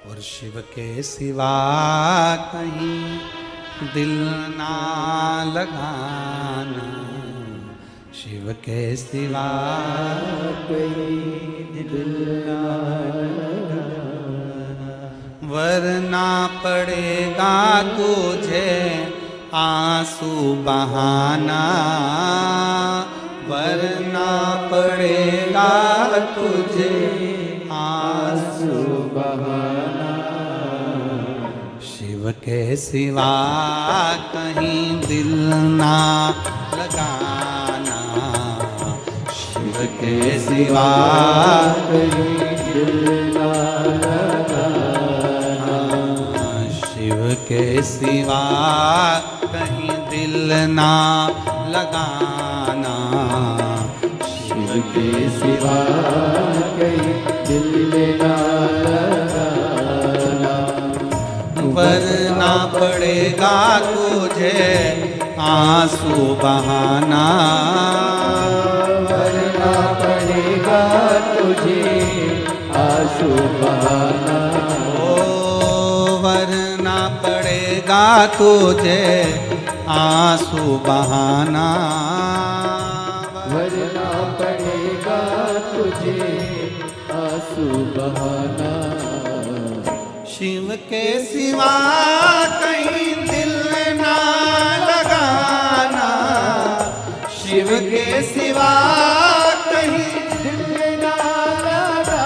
और शिव के सिवा कहीं दिल ना लगाना, शिव के सिवा कहीं दिल ना लगाना, वरना पड़ेगा तुझे आंसू बहाना, वरना पड़ेगा तुझे आंसू बहाना, शिव के सिवा कहीं दिल ना लगाना, शिव के सिवा कहीं दिल ना लगाना, शिव के सिवा कहीं दिल ना लगाना, शिव के सिवा कहीं दिल ना लगाना, वरना पड़ेगा तुझे आंसू बहाना, वरना पड़ेगा तुझे आंसू बहाना, ओ वरना पड़ेगा तुझे आंसू बहाना, वरना पड़ेगा तुझे आंसू बहाना, शिव के सिवा कहीं दिल ना लगाना, शिव के सिवा कहीं दिल ना लगाना,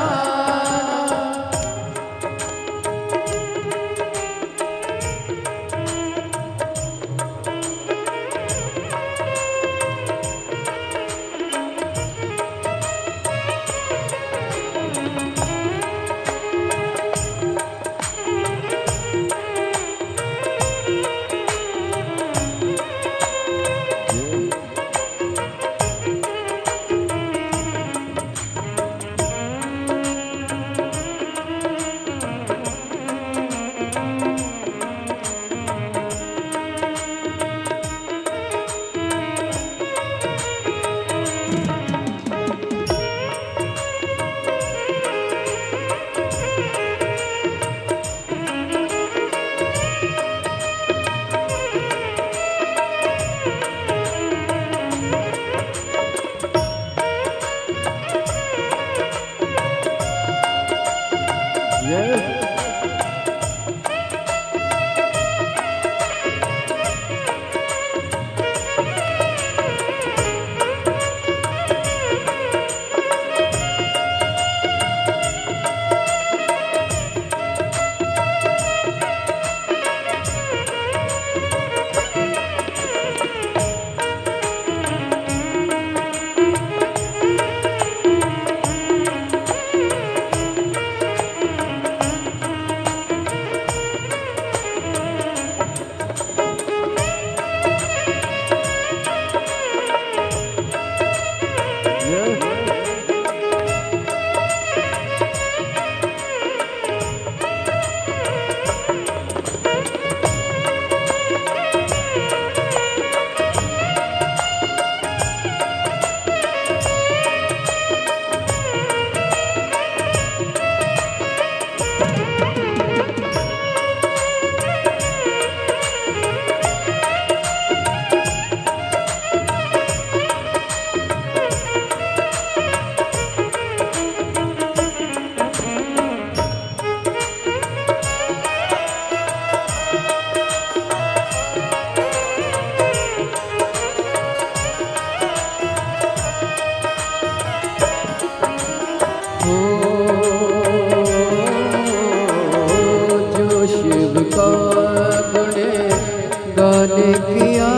गाने किया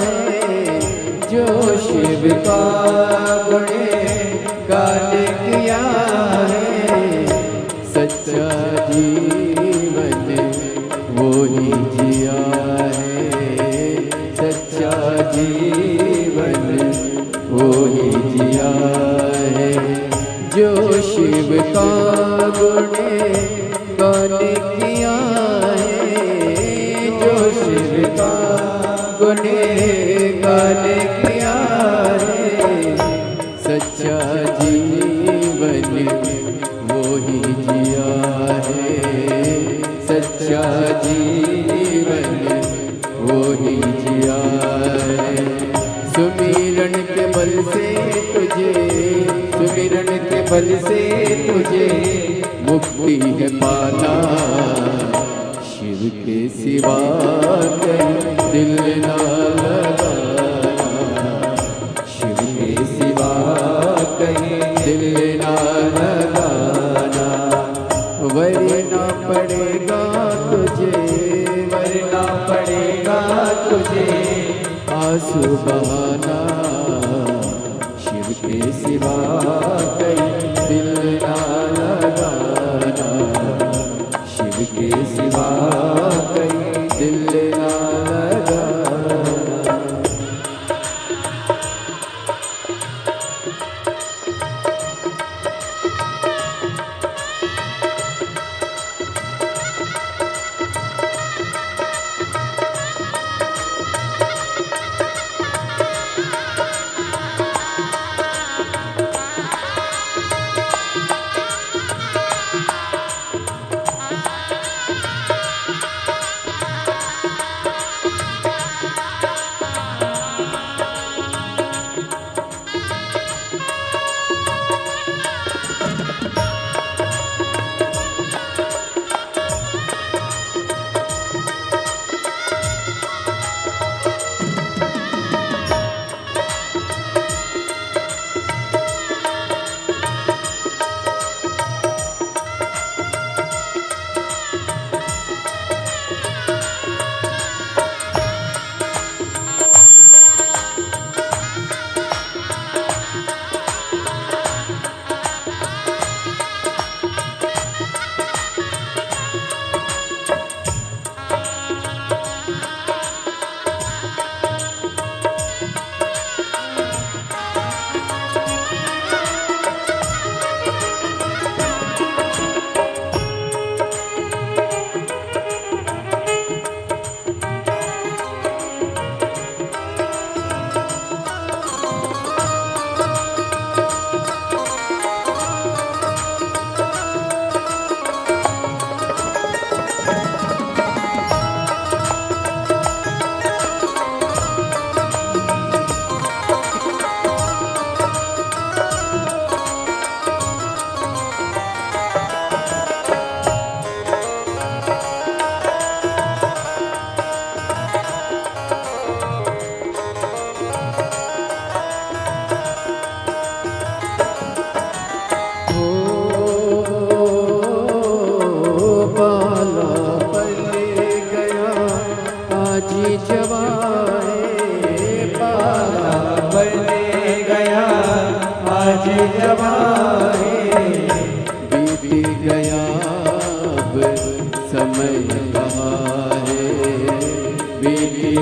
है जो शिव का गुणे गाने किया है। सच्चा जीवन वो ही जिया है, सच्चा जीवन वो ही जिया है। जो शिव का गुणे गाने किया है, जो शिव का गुणे गाने किया है। सच्चा जीवन वो ही जिया है, सच्चा जीवन वो ही जिया है। सुमिरन के बल से तुझे, सुमिरन के बल से तुझे मुक्ति है पाना। शिव के सिवा कहीं दिल ना लगाना, शिव के सिवा कहीं दिल ना लगाना। वरना पड़ेगा तुझे, वरना पड़ेगा तुझे आंसू बहाना। शिव के सिवा कहीं दिल ना लगाना, शिव के सिवा कहीं दिल ना लगाना।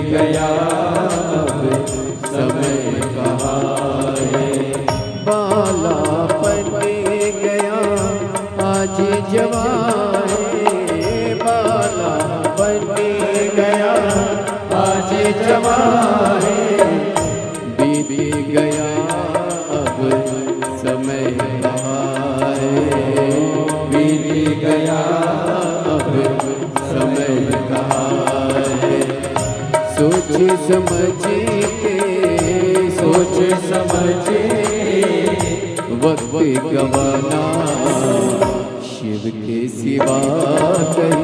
गया अब समय कहाँ है, बाला पन गया आज जवाए, बाला पन गया आज जवाए, बीत गया अब समय कहाँ है, बीत गया अब समय कहाँ है। सोच समझ के वक्त गवाना, शिव के सिवा कहीं